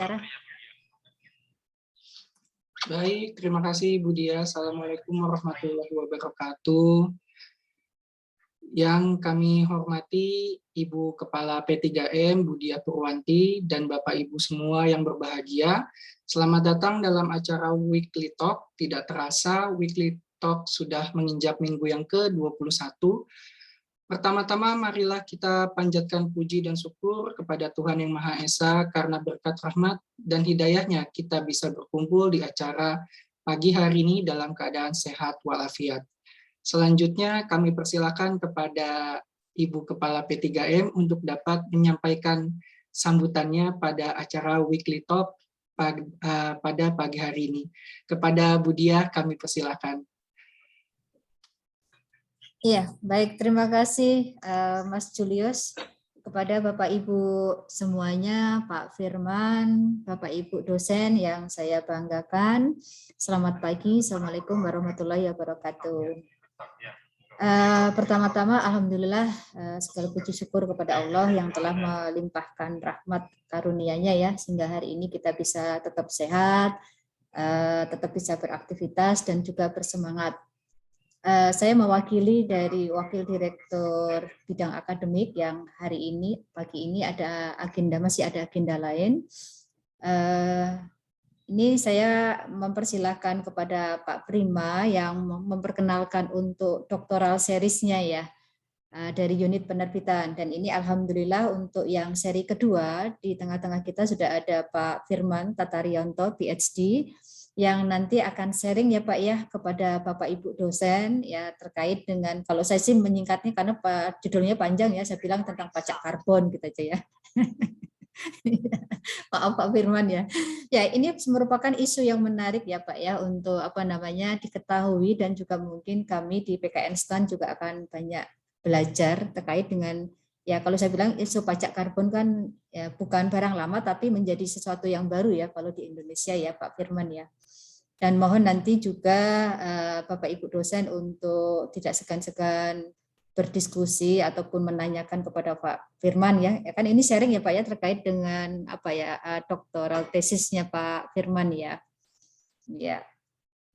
Sarah. Baik, terima kasih Bu Dia. Assalamualaikum warahmatullahi wabarakatuh. Yang kami hormati Ibu Kepala P3M Bu Dia Purwanti dan Bapak Ibu semua yang berbahagia. Selamat datang dalam acara Weekly Talk. Tidak terasa Weekly Talk sudah menginjak minggu yang ke-21. Pertama-tama marilah kita panjatkan puji dan syukur kepada Tuhan Yang Maha Esa karena berkat rahmat dan hidayahnya kita bisa berkumpul di acara pagi hari ini dalam keadaan sehat walafiat. Selanjutnya kami persilakan kepada Ibu Kepala P3M untuk dapat menyampaikan sambutannya pada acara Weekly Talk pada pagi hari ini. Kepada Bu Dia kami persilakan. Iya, baik. Terima kasih Mas Julius. Kepada Bapak Ibu semuanya, Pak Firman, Bapak Ibu dosen yang saya banggakan. Selamat pagi, Assalamualaikum warahmatullahi wabarakatuh. Pertama-tama, Alhamdulillah segala puji syukur kepada Allah yang telah melimpahkan rahmat karunia-Nya ya, sehingga hari ini kita bisa tetap sehat, tetap bisa beraktivitas dan juga bersemangat. Saya mewakili dari Wakil Direktur Bidang Akademik yang hari ini, pagi ini masih ada agenda lain. Ini saya mempersilahkan kepada Pak Prima yang memperkenalkan untuk doktoral seriesnya ya, dari unit penerbitan. Dan ini alhamdulillah untuk yang seri kedua, di tengah-tengah kita sudah ada Pak Firman Tataryanto, PhD, yang nanti akan sharing ya Pak ya kepada Bapak Ibu dosen ya terkait dengan, kalau saya sih menyingkatnya karena judulnya panjang ya, saya bilang tentang pajak karbon gitu aja ya. Maaf Pak Firman ya. Ya, ini merupakan isu yang menarik ya Pak ya untuk diketahui, dan juga mungkin kami di PKN STAN juga akan banyak belajar terkait dengan, ya kalau saya bilang isu pajak karbon kan ya bukan barang lama tapi menjadi sesuatu yang baru ya kalau di Indonesia ya Pak Firman ya. Dan mohon nanti juga Bapak Ibu dosen untuk tidak segan-segan berdiskusi ataupun menanyakan kepada Pak Firman ya. Kan ini sharing ya Pak ya terkait dengan doktoral tesisnya Pak Firman ya. Ya.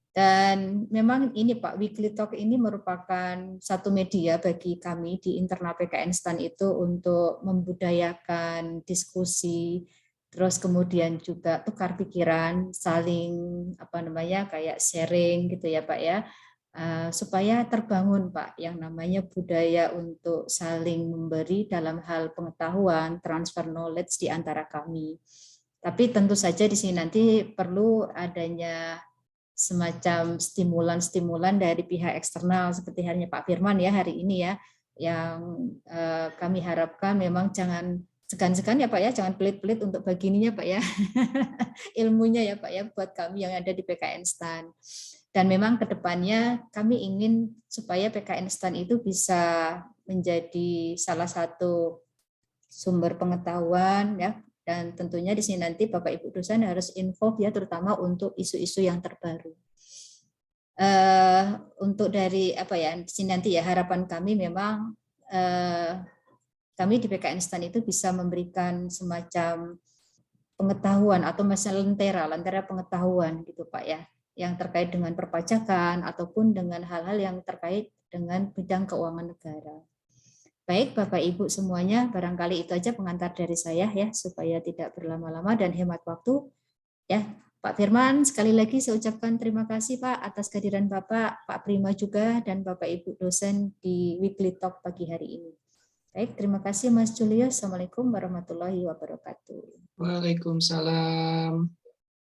Dan memang ini Pak, Weekly Talk ini merupakan satu media bagi kami di internal PKN STAN itu untuk membudayakan diskusi, terus kemudian juga tukar pikiran, saling kayak sharing gitu ya Pak ya, supaya terbangun Pak yang namanya budaya untuk saling memberi dalam hal pengetahuan, transfer knowledge di antara kami. Tapi tentu saja di sini nanti perlu adanya semacam stimulan-stimulan dari pihak eksternal seperti halnya Pak Firman ya hari ini ya, yang kami harapkan memang jangan segan-segan ya Pak ya, jangan pelit-pelit untuk begininya Pak ya, ilmunya ya Pak ya buat kami yang ada di PKN STAN. Dan memang kedepannya kami ingin supaya PKN STAN itu bisa menjadi salah satu sumber pengetahuan ya, dan tentunya di sini nanti Bapak Ibu dosen harus involve ya, terutama untuk isu-isu yang terbaru. Untuk dari di sini nanti ya harapan kami memang kami di PKN STAN itu bisa memberikan semacam pengetahuan atau lentera pengetahuan gitu Pak ya, yang terkait dengan perpajakan ataupun dengan hal-hal yang terkait dengan bidang keuangan negara. Baik Bapak Ibu semuanya, barangkali itu aja pengantar dari saya ya, supaya tidak berlama-lama dan hemat waktu. Ya, Pak Firman, sekali lagi saya ucapkan terima kasih Pak atas kehadiran Bapak, Pak Prima juga, dan Bapak Ibu dosen di Weekly Talk pagi hari ini. Baik, terima kasih Mas Julius. Assalamualaikum warahmatullahi wabarakatuh. Waalaikumsalam.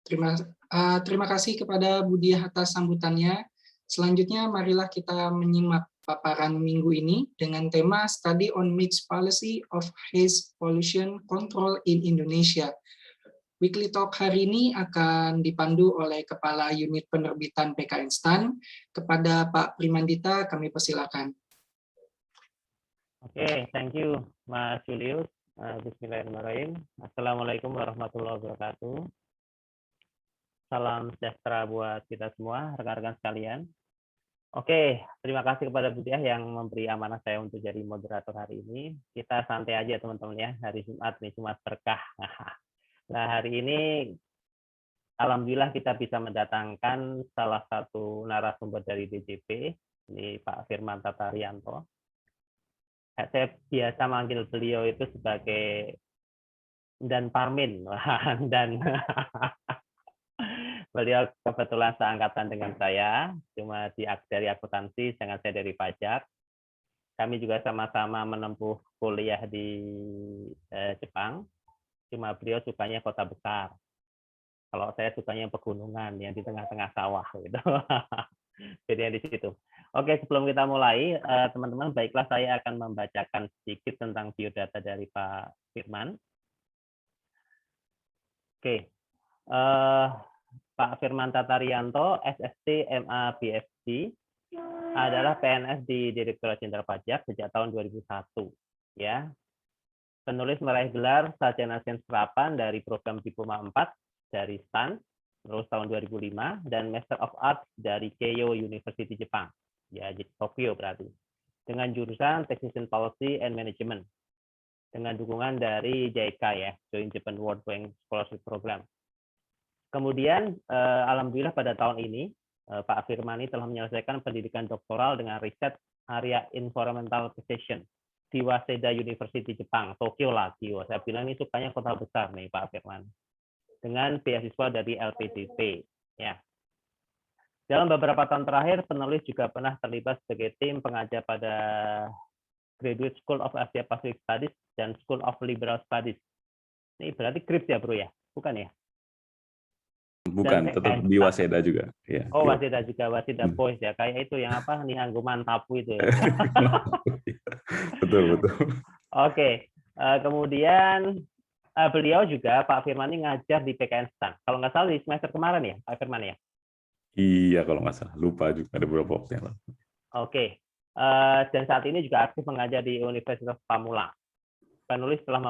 Terima kasih kepada Bu Dia atas sambutannya. Selanjutnya marilah kita menyimak paparan minggu ini dengan tema Study on Mixed Policy of Haze Pollution Control in Indonesia. Weekly Talk hari ini akan dipandu oleh Kepala Unit Penerbitan PKN STAN. Kepada Pak Primandita kami persilakan. Oke, thank you Mas Julius. Bismillahirrahmanirrahim. Assalamualaikum warahmatullahi wabarakatuh. Salam sejahtera buat kita semua, rekan-rekan sekalian. Oke, terima kasih kepada Bu Diah yang memberi amanah saya untuk jadi moderator hari ini. Kita santai aja teman-teman ya, hari Jumat nih, Jumat berkah. Nah, hari ini alhamdulillah kita bisa mendatangkan salah satu narasumber dari DJP, ini Pak Firman Tatarianto. Saya biasa manggil beliau itu sebagai Dan Parmin, dan beliau kebetulan seangkatan dengan saya, cuma dari akuntansi, sedangkan saya dari pajak. Kami juga sama-sama menempuh kuliah di Jepang, cuma beliau sukanya kota besar. Kalau saya sukanya pegunungan yang di tengah-tengah sawah gitu. Bedanya di situ. Oke, sebelum kita mulai, teman-teman, baiklah saya akan membacakan sedikit tentang biodata dari Pak Firman. Oke, Pak Firman Tatarianto, SST MA BFD, adalah PNS di Direktorat Jenderal Pajak sejak tahun 2001. Ya, penulis meraih gelar Sarjana Sains Terapan dari program Diploma 4 dari STAN, terus tahun 2005, dan Master of Arts dari Keio University Jepang, ya di Tokyo berarti, dengan jurusan Technician Policy and Management, dengan dukungan dari JICA ya, Joint Japan World Bank Scholarship Program. Kemudian, alhamdulillah pada tahun ini, Pak Firmani telah menyelesaikan pendidikan doktoral dengan riset area environmental precision di Waseda University Jepang, Tokyo lagi. Saya bilang ini sukanya kota besar nih Pak Firman. Dengan beasiswa dari LPDP. Ya. Dalam beberapa tahun terakhir, penulis juga pernah terlibat sebagai tim pengajar pada Graduate School of Asia Pacific Studies dan School of Liberal Studies. Ini berarti GRIPS ya, bro ya? Bukan ya? Bukan, tetap di Waseda juga. Ya, oh, Waseda juga, Waseda Boys ya. Kayak itu yang apa? Nihanggu Mantapu itu ya. Betul, betul. Oke. Kemudian beliau juga, Pak Firman, ini ngajar di PKN STAN. Kalau nggak salah di semester kemarin ya, Pak Firman ya? Iya, kalau nggak salah. Lupa juga, ada beberapa waktu yang lalu. Oke. Dan saat ini juga aktif mengajar di Universitas Pamulang. Penulis telah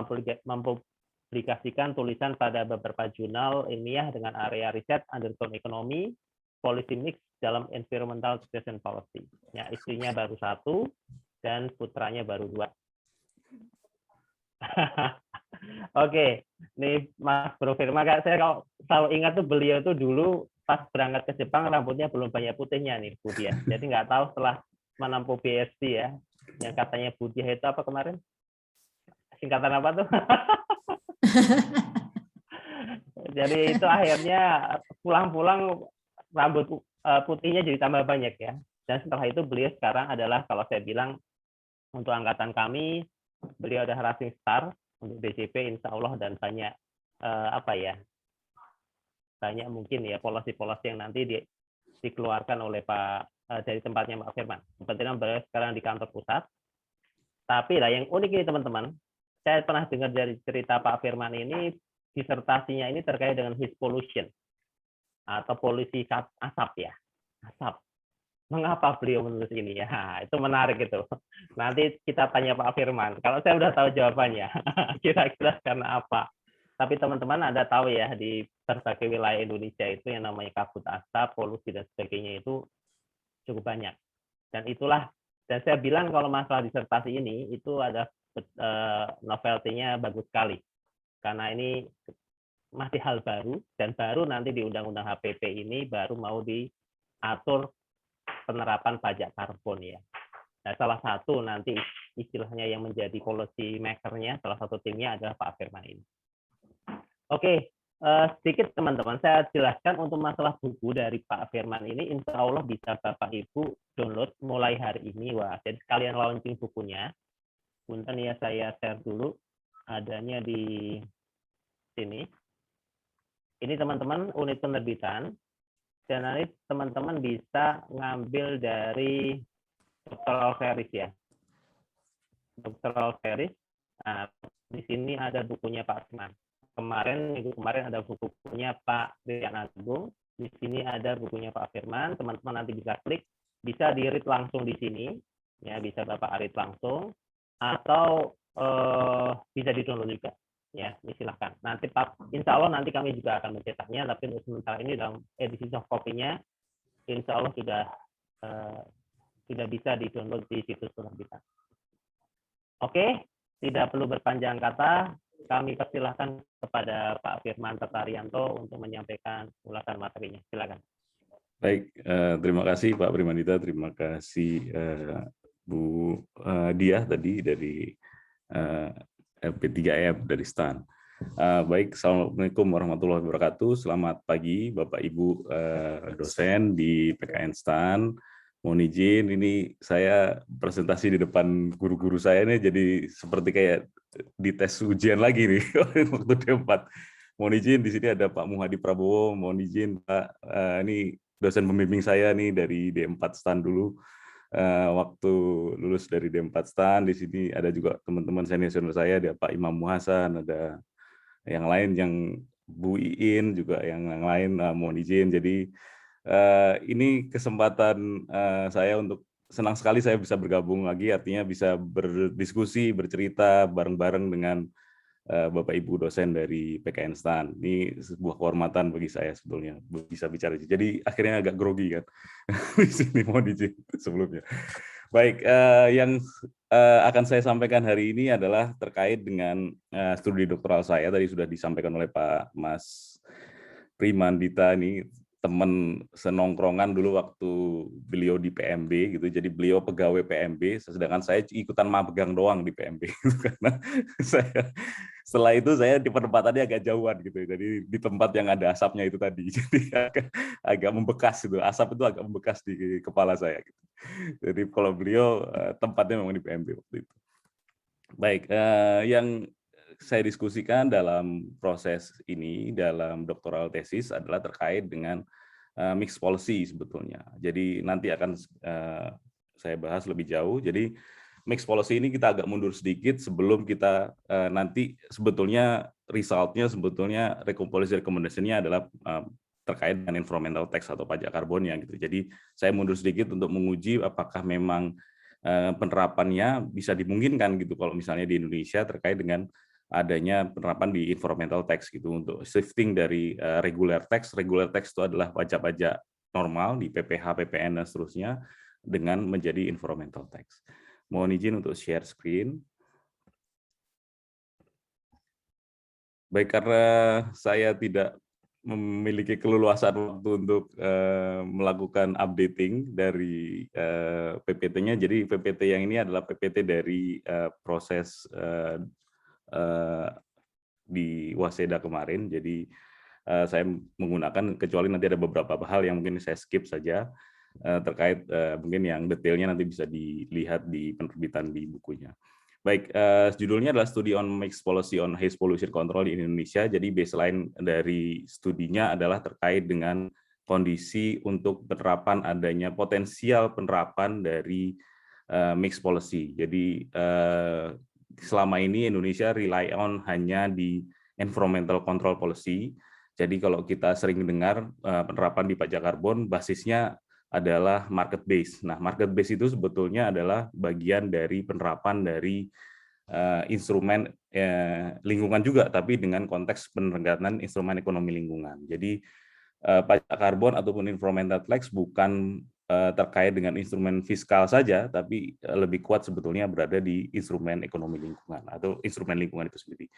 mempublikasikan tulisan pada beberapa jurnal ilmiah dengan area riset undertone ekonomi, policy mix dalam environmental succession policy. Ya, istrinya baru 1 dan putranya baru 2. Oke, nih Mas Bro Firman, saya kalau selalu ingat tuh beliau tuh dulu pas berangkat ke Jepang rambutnya belum banyak putihnya nih Bu Diah. Jadi nggak tahu setelah menempuh PhD ya, yang katanya Bu Diah itu apa kemarin? Singkatan apa tuh? Jadi itu akhirnya pulang-pulang rambut putihnya jadi tambah banyak ya. Dan setelah itu beliau sekarang adalah, kalau saya bilang untuk angkatan kami, beliau adalah rising star untuk DJP insya Allah, dan banyak banyak mungkin ya polisi-polisi yang nanti dikeluarkan oleh Pak dari tempatnya Pak Firman. Kebetulan beliau sekarang di kantor pusat. Tapi lah yang unik ini teman-teman, saya pernah dengar dari cerita Pak Firman ini, disertasinya ini terkait dengan heat pollution atau polusi asap ya, asap. Mengapa beliau menulis ini ya? Itu menarik itu. Nanti kita tanya Pak Firman. Kalau saya udah tahu jawabannya, kira-kira karena apa? Tapi teman-teman ada tahu ya, di berbagai wilayah Indonesia itu yang namanya kabut asap, polusi dan sebagainya itu cukup banyak. Dan itulah, dan saya bilang kalau masalah disertasi ini itu ada novelty-nya bagus sekali. Karena ini masih hal baru, dan baru nanti di Undang-Undang HPP ini baru mau diatur penerapan pajak karbon ya. Nah, salah satu nanti istilahnya yang menjadi policy maker-nya, salah satu timnya adalah Pak Firman ini. Oke, sedikit teman-teman, saya jelaskan untuk masalah buku dari Pak Firman ini, insya Allah bisa Bapak Ibu download mulai hari ini. Wah, jadi sekalian launching bukunya. Punten ya, saya share dulu, adanya di sini. Ini teman-teman unit penerbitan. Dan nanti teman-teman bisa ngambil dari doctoral series ya. Doctoral series. Nah, di sini ada bukunya Pak Firman. Minggu kemarin ada bukunya Pak Rian Agung. Di sini ada bukunya Pak Firman. Teman-teman nanti bisa klik, bisa di-read langsung di sini. Ya, bisa Bapak read langsung. Atau bisa di-download juga. Ya, silahkan. Nanti insya Allah nanti kami juga akan mencetaknya, tapi untuk sementara ini dalam edisi soft copy-nya, insya Allah sudah bisa di-download di situs penerbitan. Oke, tidak perlu berpanjang kata, kami persilahkan kepada Pak Firman Tertarianto untuk menyampaikan ulasan materinya. Silakan. Baik, terima kasih Pak Primandita, terima kasih Bu Diah tadi dari P3M dari STAN. Baik, Assalamualaikum warahmatullahi wabarakatuh. Selamat pagi Bapak Ibu dosen di PKN STAN. Mohon izin, ini saya presentasi di depan guru-guru saya nih, jadi seperti kayak di tes ujian lagi nih waktu D4. Mohon izin, di sini ada Pak Muhadi Prabowo. Mohon izin Pak, ini dosen pembimbing saya nih dari D4 STAN dulu. Waktu lulus dari D4 STAN, di sini ada juga teman-teman senior saya, ada Pak Imam Muhasan, ada yang lain, yang Bu Iin juga, yang lain. Mohon izin. Jadi ini kesempatan saya untuk senang sekali saya bisa bergabung lagi, artinya bisa berdiskusi, bercerita bareng-bareng dengan Bapak Ibu dosen dari PKN STAN. Ini sebuah kehormatan bagi saya sebetulnya bisa bicara. Jadi akhirnya agak grogi kan di sini, mohon izin sebelumnya. Baik, yang akan saya sampaikan hari ini adalah terkait dengan studi doktoral saya. Tadi sudah disampaikan oleh Pak Mas Primandita, ini teman senongkrongan dulu waktu beliau di PMB gitu. Jadi beliau pegawai PMB, sedangkan saya ikutan magang doang di PMB karena saya setelah itu saya di penempatannya agak jauhan gitu. Jadi di tempat yang ada asapnya itu tadi. Jadi agak membekas itu. Asap itu agak membekas di kepala saya gitu. Jadi kalau beliau tempatnya memang di PMB waktu itu. Baik, yang saya diskusikan dalam proses ini, dalam doktoral tesis adalah terkait dengan mixed policy sebetulnya. Jadi nanti akan saya bahas lebih jauh. Jadi mixed policy ini kita agak mundur sedikit sebelum kita nanti sebetulnya resultnya, sebetulnya recommendation-nya adalah terkait dengan environmental tax atau pajak karbonnya gitu. Jadi saya mundur sedikit untuk menguji apakah memang penerapannya bisa dimungkinkan gitu kalau misalnya di Indonesia terkait dengan adanya penerapan di environmental tax gitu, untuk shifting dari regular tax. Regular tax itu adalah pajak-pajak normal di PPH, PPN dan seterusnya dengan menjadi environmental tax. Mohon izin untuk share screen. Baik, karena saya tidak memiliki keleluasan waktu untuk melakukan updating dari PPT-nya. Jadi PPT yang ini adalah PPT dari proses di Waseda kemarin. Jadi saya menggunakan, kecuali nanti ada beberapa hal yang mungkin saya skip saja terkait mungkin yang detailnya nanti bisa dilihat di penerbitan di bukunya. Baik, judulnya adalah Study on Mixed Policy on Haze Pollution Control di Indonesia. Jadi baseline dari studinya adalah terkait dengan kondisi untuk penerapan, adanya potensial penerapan dari mixed policy. Jadi selama ini Indonesia rely on hanya di environmental control policy. Jadi kalau kita sering dengar penerapan di pajak karbon, basisnya adalah market base. Nah, market base itu sebetulnya adalah bagian dari penerapan dari instrumen lingkungan juga, tapi dengan konteks penegakan instrumen ekonomi lingkungan. Jadi pajak karbon ataupun environmental tax bukan terkait dengan instrumen fiskal saja, tapi lebih kuat sebetulnya berada di instrumen ekonomi lingkungan atau instrumen lingkungan itu sendiri.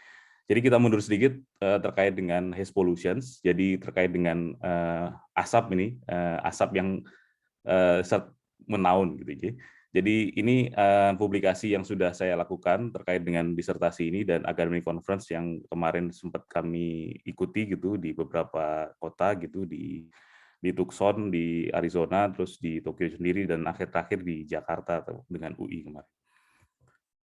Jadi kita mundur sedikit terkait dengan haze pollutions. Jadi terkait dengan asap ini, asap yang menaun gitu. Jadi ini publikasi yang sudah saya lakukan terkait dengan disertasi ini dan academic conference yang kemarin sempat kami ikuti gitu di beberapa kota gitu, di Tucson di Arizona, terus di Tokyo sendiri, dan akhir-akhir di Jakarta dengan UI kemarin.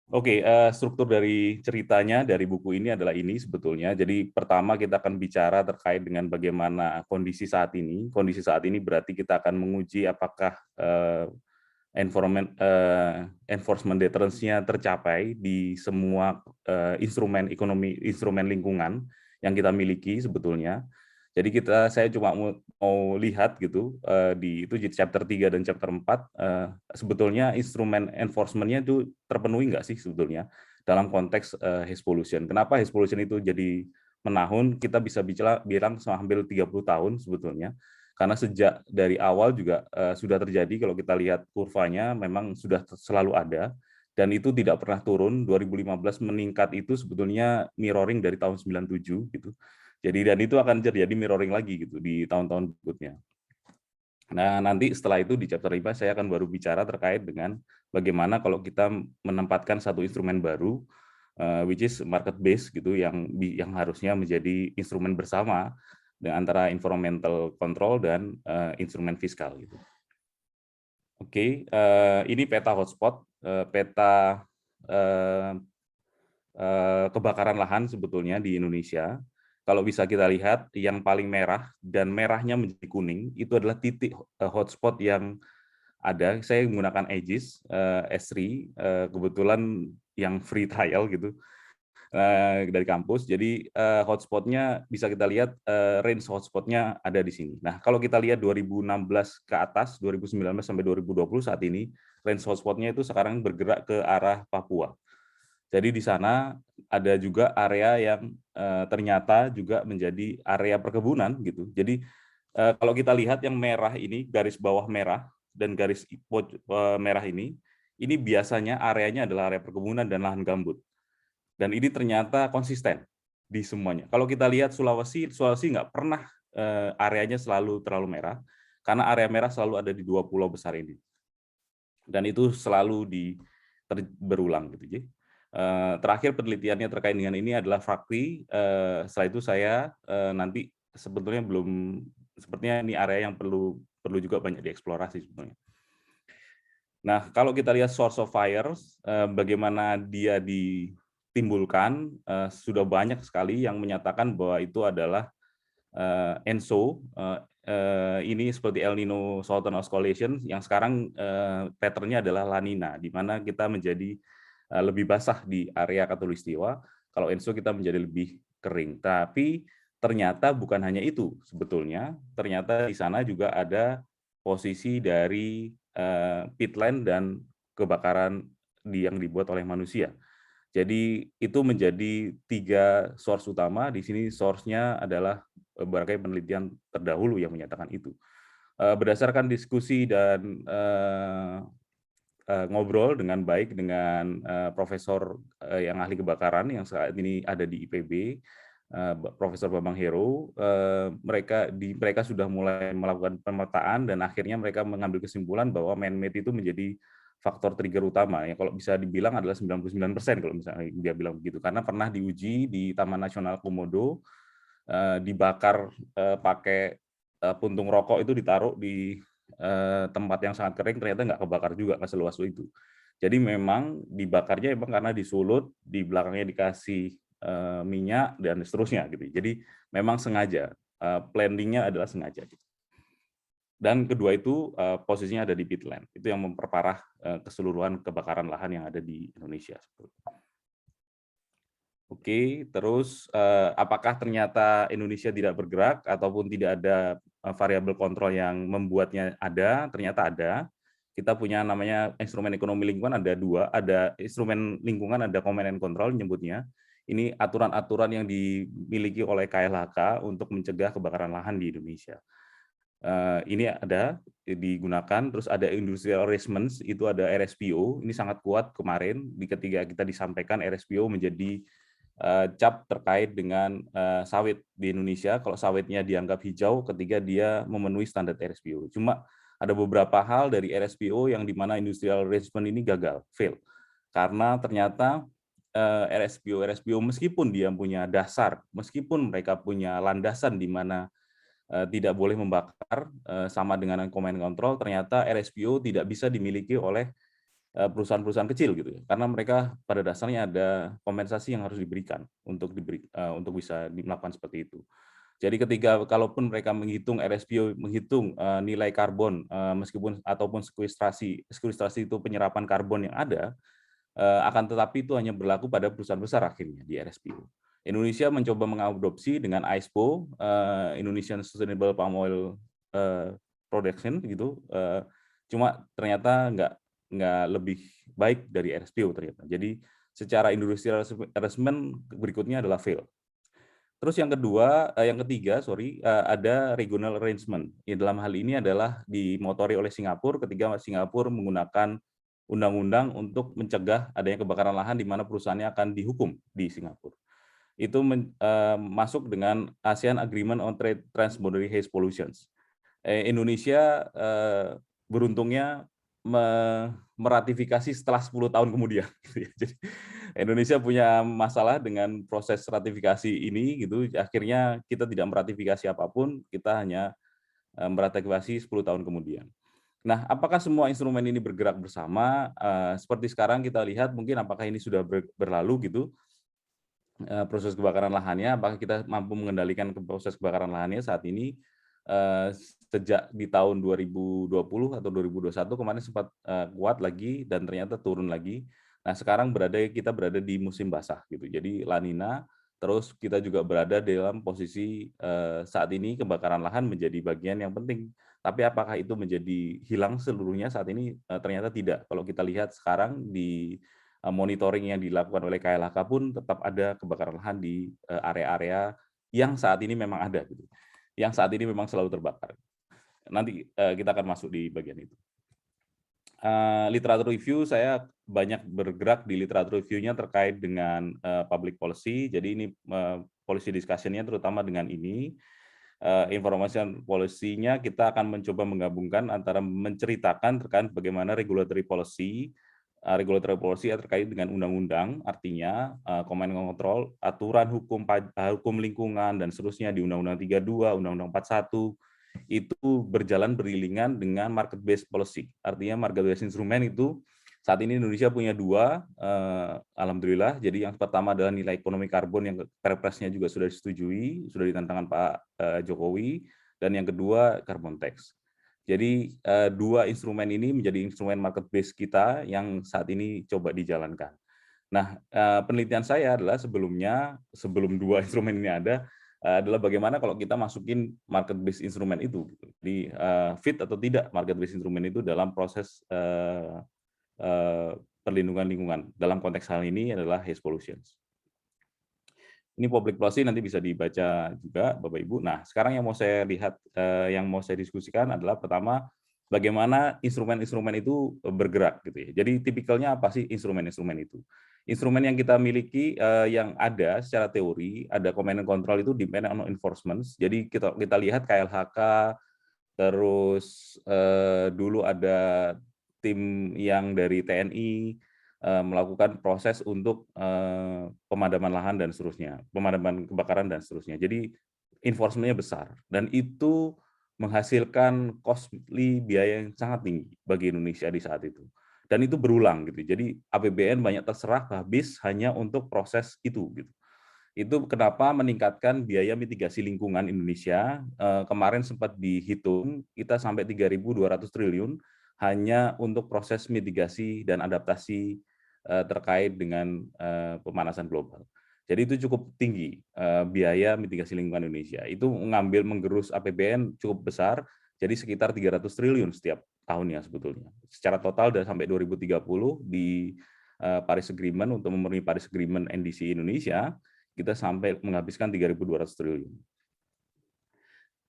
Oke, struktur dari ceritanya dari buku ini adalah ini sebetulnya. Jadi pertama kita akan bicara terkait dengan bagaimana kondisi saat ini. Kondisi saat ini berarti kita akan menguji apakah enforcement deterrence-nya tercapai di semua instrumen ekonomi, instrumen lingkungan yang kita miliki sebetulnya. Jadi saya cuma mau lihat gitu di chapter 3 dan chapter 4 sebetulnya instrumen enforcement-nya itu terpenuhi nggak sih sebetulnya dalam konteks haze pollution. Kenapa haze pollution itu jadi menahun? Kita bisa bilang hampir 30 tahun sebetulnya. Karena sejak dari awal juga sudah terjadi, kalau kita lihat kurvanya memang sudah selalu ada. dan itu tidak pernah turun. 2015 meningkat itu sebetulnya mirroring dari tahun 97 gitu. Jadi dan itu akan terjadi mirroring lagi gitu di tahun-tahun berikutnya. Nah, nanti setelah itu di chapter 5 saya akan baru bicara terkait dengan bagaimana kalau kita menempatkan satu instrumen baru which is market based gitu yang harusnya menjadi instrumen bersama dengan antara environmental control dan instrumen fiskal gitu. Oke, ini peta hotspot, peta kebakaran lahan sebetulnya di Indonesia. Kalau bisa kita lihat, yang paling merah dan merahnya menjadi kuning itu adalah titik hotspot yang ada. Saya menggunakan Aegis S3, kebetulan yang free trial gitu dari kampus. Jadi hotspotnya bisa kita lihat range hotspotnya ada di sini. Nah, kalau kita lihat 2016 ke atas, 2019 sampai 2020 saat ini, range hotspotnya itu sekarang bergerak ke arah Papua. Jadi di sana ada juga area yang ternyata juga menjadi area perkebunan gitu. Jadi kalau kita lihat yang merah ini, garis bawah merah dan garis merah ini biasanya areanya adalah area perkebunan dan lahan gambut. Dan ini ternyata konsisten di semuanya. Kalau kita lihat Sulawesi nggak pernah areanya selalu terlalu merah, karena area merah selalu ada di 2 pulau besar ini. Dan itu selalu berulang gitu. Terakhir penelitiannya terkait dengan ini adalah Fakri. Setelah itu saya nanti sebetulnya sepertinya ini area yang perlu juga banyak dieksplorasi sebetulnya. Nah, kalau kita lihat source of fires, bagaimana dia ditimbulkan, sudah banyak sekali yang menyatakan bahwa itu adalah ENSO. Ini seperti El Nino Southern Oscillation yang sekarang pattern-nya adalah La Nina, di mana kita menjadi lebih basah di area Khatulistiwa, kalau ENSO kita menjadi lebih kering. Tapi ternyata bukan hanya itu sebetulnya, ternyata di sana juga ada posisi dari peatland dan kebakaran yang dibuat oleh manusia. Jadi itu menjadi 3 source utama. Di sini source-nya adalah berbagai penelitian terdahulu yang menyatakan itu. Berdasarkan diskusi dan ngobrol dengan baik dengan profesor yang ahli kebakaran yang saat ini ada di IPB, Profesor Bambang Hero, mereka sudah mulai melakukan pemetaan dan akhirnya mereka mengambil kesimpulan bahwa man-made itu menjadi faktor trigger utama. Ya, kalau bisa dibilang adalah 99% kalau misalnya dia bilang begitu, karena pernah diuji di Taman Nasional Komodo, dibakar pakai puntung rokok itu ditaruh di tempat yang sangat kering, ternyata nggak kebakar juga, nggak seluas itu. Jadi memang dibakarnya memang karena disulut, di belakangnya dikasih minyak dan seterusnya gitu. Jadi memang sengaja, planning-nya adalah sengaja. Gitu. Dan kedua itu posisinya ada di peatland, itu yang memperparah keseluruhan kebakaran lahan yang ada di Indonesia. Oke, terus apakah ternyata Indonesia tidak bergerak ataupun tidak ada variabel kontrol yang membuatnya ada? Ternyata ada. Kita punya namanya instrumen ekonomi lingkungan, ada 2, ada instrumen lingkungan, ada command and control nyebutnya. Ini aturan-aturan yang dimiliki oleh KLHK untuk mencegah kebakaran lahan di Indonesia. Ini ada digunakan, terus ada industrial arrangements, itu ada RSPO, ini sangat kuat kemarin ketika kita disampaikan RSPO menjadi cap terkait dengan sawit di Indonesia. Kalau sawitnya dianggap hijau ketika dia memenuhi standar RSPO. Cuma ada beberapa hal dari RSPO yang dimana industrial arrangement ini gagal, fail. Karena ternyata RSPO meskipun dia punya dasar, meskipun mereka punya landasan di mana tidak boleh membakar sama dengan command control, ternyata RSPO tidak bisa dimiliki oleh perusahaan-perusahaan kecil gitu ya, karena mereka pada dasarnya ada kompensasi yang harus diberikan untuk bisa melakukan seperti itu. Jadi ketika kalaupun mereka menghitung RSPO, menghitung nilai karbon meskipun ataupun sekuistrasi itu penyerapan karbon yang ada, akan tetapi itu hanya berlaku pada perusahaan besar akhirnya di RSPO. Indonesia mencoba mengadopsi dengan ISPO, Indonesian Sustainable Palm Oil Production gitu, cuma ternyata nggak lebih baik dari RSPO ternyata. Jadi secara industrial arrangement berikutnya adalah fail. Terus yang ketiga, ada regional arrangement. Dalam hal ini adalah dimotori oleh Singapura ketika Singapura menggunakan undang-undang untuk mencegah adanya kebakaran lahan di mana perusahaannya akan dihukum di Singapura. Itu masuk dengan ASEAN Agreement on Trade Transboundary Haze Pollutions. Indonesia beruntungnya meratifikasi setelah 10 tahun kemudian. Jadi Indonesia punya masalah dengan proses ratifikasi ini, gitu. Akhirnya kita tidak meratifikasi apapun, kita hanya meratifikasi 10 tahun kemudian. Nah, apakah semua instrumen ini bergerak bersama? Seperti sekarang kita lihat, mungkin apakah ini sudah berlalu gitu, proses kebakaran lahannya, apakah kita mampu mengendalikan proses kebakaran lahannya saat ini? Sejak di tahun 2020 atau 2021 kemarin sempat kuat lagi dan ternyata turun lagi. Nah, sekarang kita berada di musim basah gitu. Jadi La Nina, terus kita juga berada dalam posisi saat ini kebakaran lahan menjadi bagian yang penting. Tapi apakah itu menjadi hilang seluruhnya saat ini? Ternyata tidak. Kalau kita lihat sekarang di monitoring yang dilakukan oleh KLHK pun tetap ada kebakaran lahan di area-area yang saat ini memang ada gitu. Yang saat ini memang selalu terbakar. Nanti kita akan masuk di bagian itu. Literatur review, saya banyak bergerak di literatur review-nya terkait dengan public policy. Jadi ini policy discussion-nya terutama dengan ini. Informasi policy-nya kita akan mencoba menggabungkan antara menceritakan terkait bagaimana regulatory policy terkait dengan undang-undang, artinya command and control, aturan hukum lingkungan dan seterusnya di Undang-Undang 32, Undang-Undang 41 itu berjalan beriringan dengan market based policy. Artinya market based instrument itu saat ini Indonesia punya dua, alhamdulillah. Jadi yang pertama adalah nilai ekonomi karbon yang Perpresnya juga sudah disetujui, sudah ditantangkan Pak Jokowi, dan yang kedua carbon tax. Jadi dua instrumen ini menjadi instrumen market base kita yang saat ini coba dijalankan. Nah, penelitian saya adalah sebelum dua instrumen ini ada, adalah bagaimana kalau kita masukin market based instrumen itu, di fit atau tidak market based instrumen itu dalam proses perlindungan lingkungan. Dalam konteks hal ini adalah haze pollution. Ini public policy nanti bisa dibaca juga Bapak Ibu. Nah, sekarang yang mau saya lihat, yang mau saya diskusikan adalah pertama, bagaimana instrumen-instrumen itu bergerak gitu ya. Jadi tipikalnya apa sih instrumen-instrumen itu? Instrumen yang kita miliki yang ada secara teori, ada command and control itu depend on enforcement. Jadi kita lihat KLHK, terus dulu ada tim yang dari TNI melakukan proses untuk pemadaman lahan dan seterusnya, pemadaman kebakaran dan seterusnya. Jadi enforcement-nya besar dan itu menghasilkan costly, biaya yang sangat tinggi bagi Indonesia di saat itu. Dan itu berulang gitu. Jadi APBN banyak terserah habis hanya untuk proses itu gitu. Itu kenapa meningkatkan biaya mitigasi lingkungan Indonesia. Kemarin sempat dihitung kita sampai 3.200 triliun hanya untuk proses mitigasi dan adaptasi terkait dengan pemanasan global. Jadi itu cukup tinggi biaya mitigasi lingkungan Indonesia. Itu menggerus APBN cukup besar, jadi sekitar 300 triliun setiap tahunnya sebetulnya. Secara total dan sampai 2030 di Paris Agreement, untuk memenuhi Paris Agreement NDC Indonesia, kita sampai menghabiskan 3.200 triliun.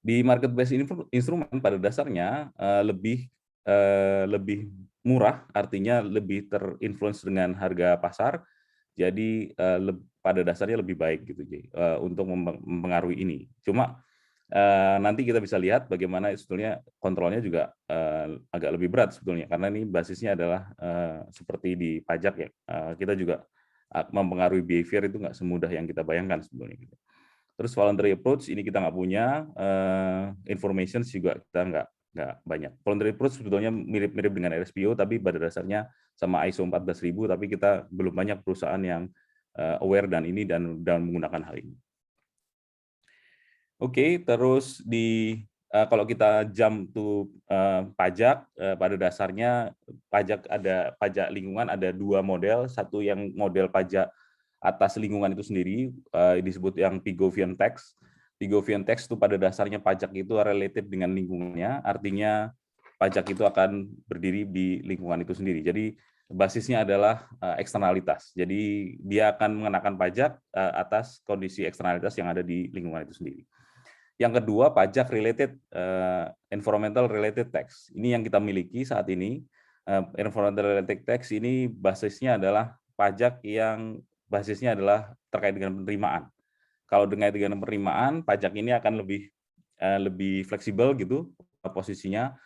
Di market based instrumen pada dasarnya lebih murah, artinya lebih terinfluence dengan harga pasar, jadi pada dasarnya lebih baik gitu untuk mempengaruhi ini. Cuma nanti kita bisa lihat bagaimana sebetulnya kontrolnya juga agak lebih berat sebetulnya, karena ini basisnya adalah seperti di pajak ya, kita juga mempengaruhi behavior itu nggak semudah yang kita bayangkan sebetulnya. Terus voluntary approach ini kita nggak punya, information juga kita nggak banyak. Voluntary approach sebetulnya mirip-mirip dengan RSPO, tapi pada dasarnya sama ISO 14.000, tapi kita belum banyak perusahaan yang aware dan menggunakan hal ini. Oke, terus kalau kita jump to pajak, pada dasarnya pajak lingkungan ada dua model, satu yang model pajak atas lingkungan itu sendiri, disebut yang Pigovian tax. Pigovian tax itu pada dasarnya pajak itu related dengan lingkungannya, artinya pajak itu akan berdiri di lingkungan itu sendiri. Jadi basisnya adalah eksternalitas. Jadi dia akan mengenakan pajak atas kondisi eksternalitas yang ada di lingkungan itu sendiri. Yang kedua, pajak related, environmental related tax. Ini yang kita miliki saat ini. environmental related tax ini basisnya adalah pajak yang basisnya adalah terkait dengan penerimaan. Kalau terkait dengan penerimaan, pajak ini akan lebih fleksibel gitu posisinya.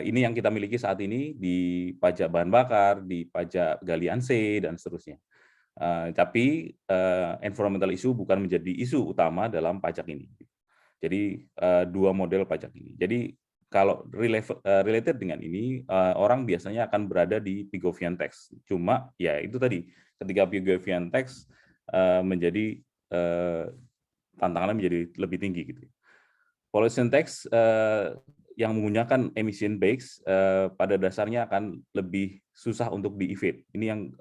Ini yang kita miliki saat ini di pajak bahan bakar, di pajak galian C dan seterusnya. Tapi environmental issue bukan menjadi isu utama dalam pajak ini. Jadi dua model pajak ini. Jadi kalau related dengan ini, orang biasanya akan berada di Pigovian tax. Cuma ya itu tadi, ketika Pigovian tax menjadi tantangannya menjadi lebih tinggi gitu. Pollution tax yang menggunakan emission base pada dasarnya akan lebih susah untuk di-evade. Ini yang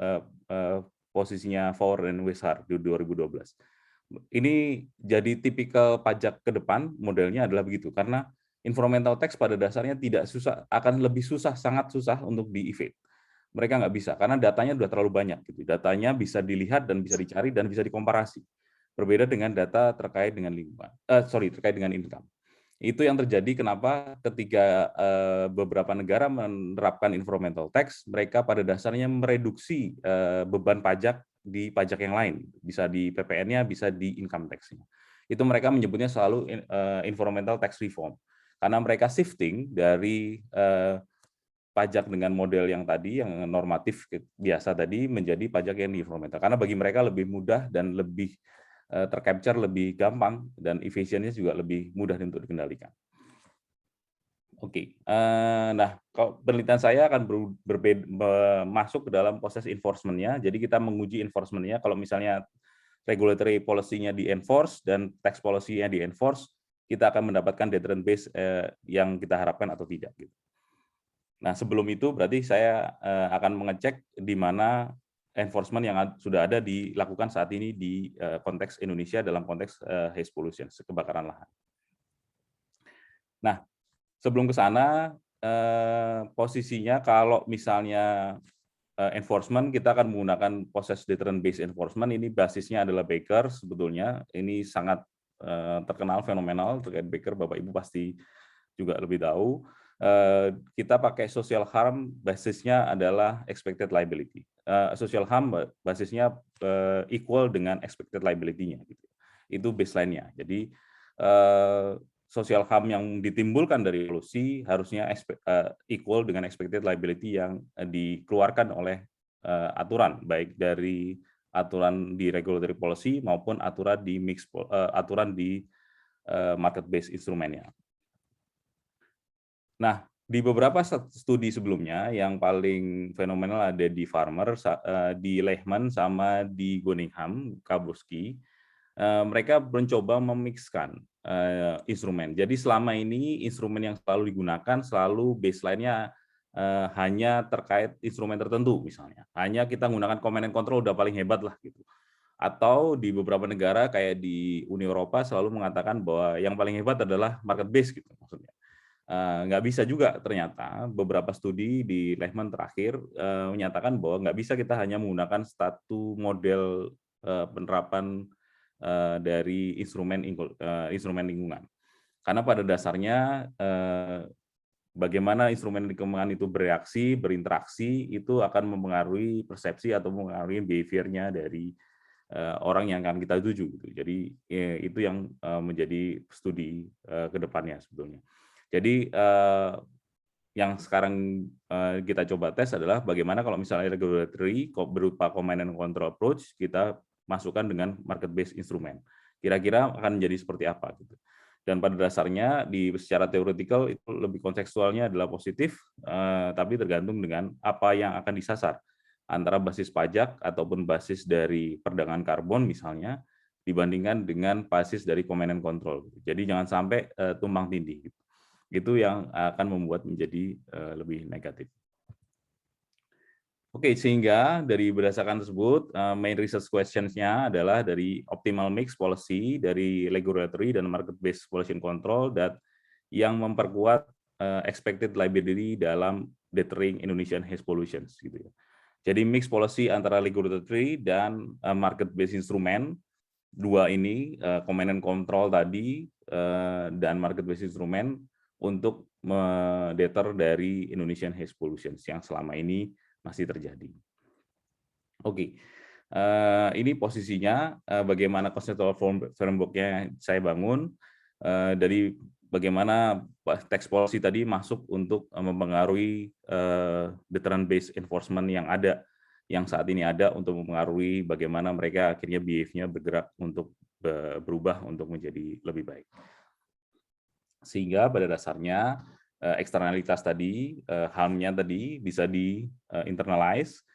posisinya Fauer dan Wishart di 2012. Ini jadi tipikal pajak ke depan, modelnya adalah begitu, karena environmental tax pada dasarnya akan lebih susah, sangat susah untuk di-evade. Mereka nggak bisa, karena datanya sudah terlalu banyak. Gitu. Datanya bisa dilihat dan bisa dicari dan bisa dikomparasi. Berbeda dengan data terkait dengan terkait dengan income. Itu yang terjadi kenapa ketika beberapa negara menerapkan environmental tax, mereka pada dasarnya mereduksi beban pajak di pajak yang lain, bisa di PPN-nya, bisa di income tax-nya. Itu mereka menyebutnya selalu environmental tax reform, karena mereka shifting dari pajak dengan model yang tadi, yang normatif biasa tadi, menjadi pajak yang di environmental, karena bagi mereka lebih mudah dan lebih tercapture lebih gampang dan efisiennya juga lebih mudah untuk dikendalikan. Oke, nah kalau penelitian saya akan masuk ke dalam proses enforcement-nya. Jadi kita menguji enforcement-nya. Kalau misalnya regulatory policy-nya di-enforce dan tax policy-nya di-enforce, kita akan mendapatkan deterrent base yang kita harapkan atau tidak. Gitu. Nah sebelum itu berarti saya akan mengecek di mana enforcement yang sudah ada dilakukan saat ini di konteks Indonesia dalam konteks haze pollution, kebakaran lahan. Nah, sebelum ke sana, posisinya kalau misalnya enforcement, kita akan menggunakan proses deterrent based enforcement, ini basisnya adalah Baker sebetulnya, ini sangat terkenal, fenomenal, terkait Baker, Bapak Ibu pasti juga lebih tahu. Kita pakai social harm, basisnya adalah expected liability. Social harm basisnya equal dengan expected liability-nya. Gitu. Itu baseline-nya. Jadi social harm yang ditimbulkan dari polusi harusnya equal dengan expected liability yang dikeluarkan oleh aturan, baik dari aturan di regulatory policy maupun aturan di market based instrumennya. Nah, di beberapa studi sebelumnya yang paling fenomenal ada di Farmer, di Lehman, sama di Gunningham, Kabuski, mereka mencoba memixkan instrumen. Jadi selama ini instrumen yang selalu digunakan selalu baseline-nya hanya terkait instrumen tertentu misalnya. Hanya kita menggunakan command and control udah paling hebat lah gitu. Atau di beberapa negara kayak di Uni Eropa selalu mengatakan bahwa yang paling hebat adalah market base gitu maksudnya. Nggak bisa juga ternyata beberapa studi di Lehman terakhir menyatakan bahwa nggak bisa kita hanya menggunakan satu model penerapan dari instrumen lingkungan. Karena pada dasarnya bagaimana instrumen lingkungan itu bereaksi, berinteraksi, itu akan mempengaruhi persepsi atau mempengaruhi behavior-nya dari orang yang akan kita tuju. Gitu. Jadi itu yang menjadi studi ke depannya sebetulnya. Jadi yang sekarang kita coba tes adalah bagaimana kalau misalnya regulatory berupa command and control approach kita masukkan dengan market based instrument. Kira-kira akan menjadi seperti apa gitu. Dan pada dasarnya secara teoretikal itu lebih kontekstualnya adalah positif, tapi tergantung dengan apa yang akan disasar antara basis pajak ataupun basis dari perdagangan karbon misalnya dibandingkan dengan basis dari command and control. Jadi jangan sampai tumpang tindih. Gitu. Itu yang akan membuat menjadi lebih negatif. Oke, sehingga dari berdasarkan tersebut, main research questions-nya adalah dari optimal mix policy, dari regulatory dan market-based pollution control, dan yang memperkuat expected liability dalam deterring Indonesian haze pollution. Gitu ya. Jadi mix policy antara regulatory dan market-based instrument, dua ini, command and control tadi, dan market-based instrument, untuk mendeter dari Indonesian Haze Pollution yang selama ini masih terjadi. Oke, ini posisinya bagaimana conceptual framework-nya saya bangun dari bagaimana tax policy tadi masuk untuk mempengaruhi deterrent based enforcement yang saat ini ada untuk mempengaruhi bagaimana mereka akhirnya behave-nya bergerak untuk berubah untuk menjadi lebih baik. Sehingga pada dasarnya eksternalitas tadi, harm-nya tadi bisa di-internalize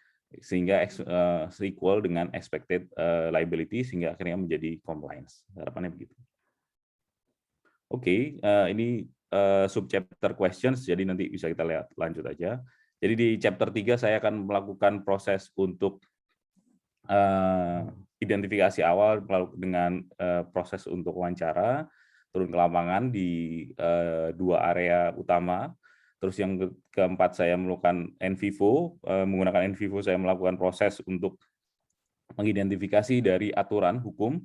sehingga equal dengan expected liability sehingga akhirnya menjadi compliance. Harapannya begitu. Oke, ini subchapter questions, jadi nanti bisa kita lihat lanjut aja. Jadi di chapter 3 saya akan melakukan proses untuk identifikasi awal dengan proses untuk wawancara, turun ke lapangan di 2 area utama. Terus yang keempat saya melakukan NVivo, menggunakan NVivo saya melakukan proses untuk mengidentifikasi dari aturan hukum,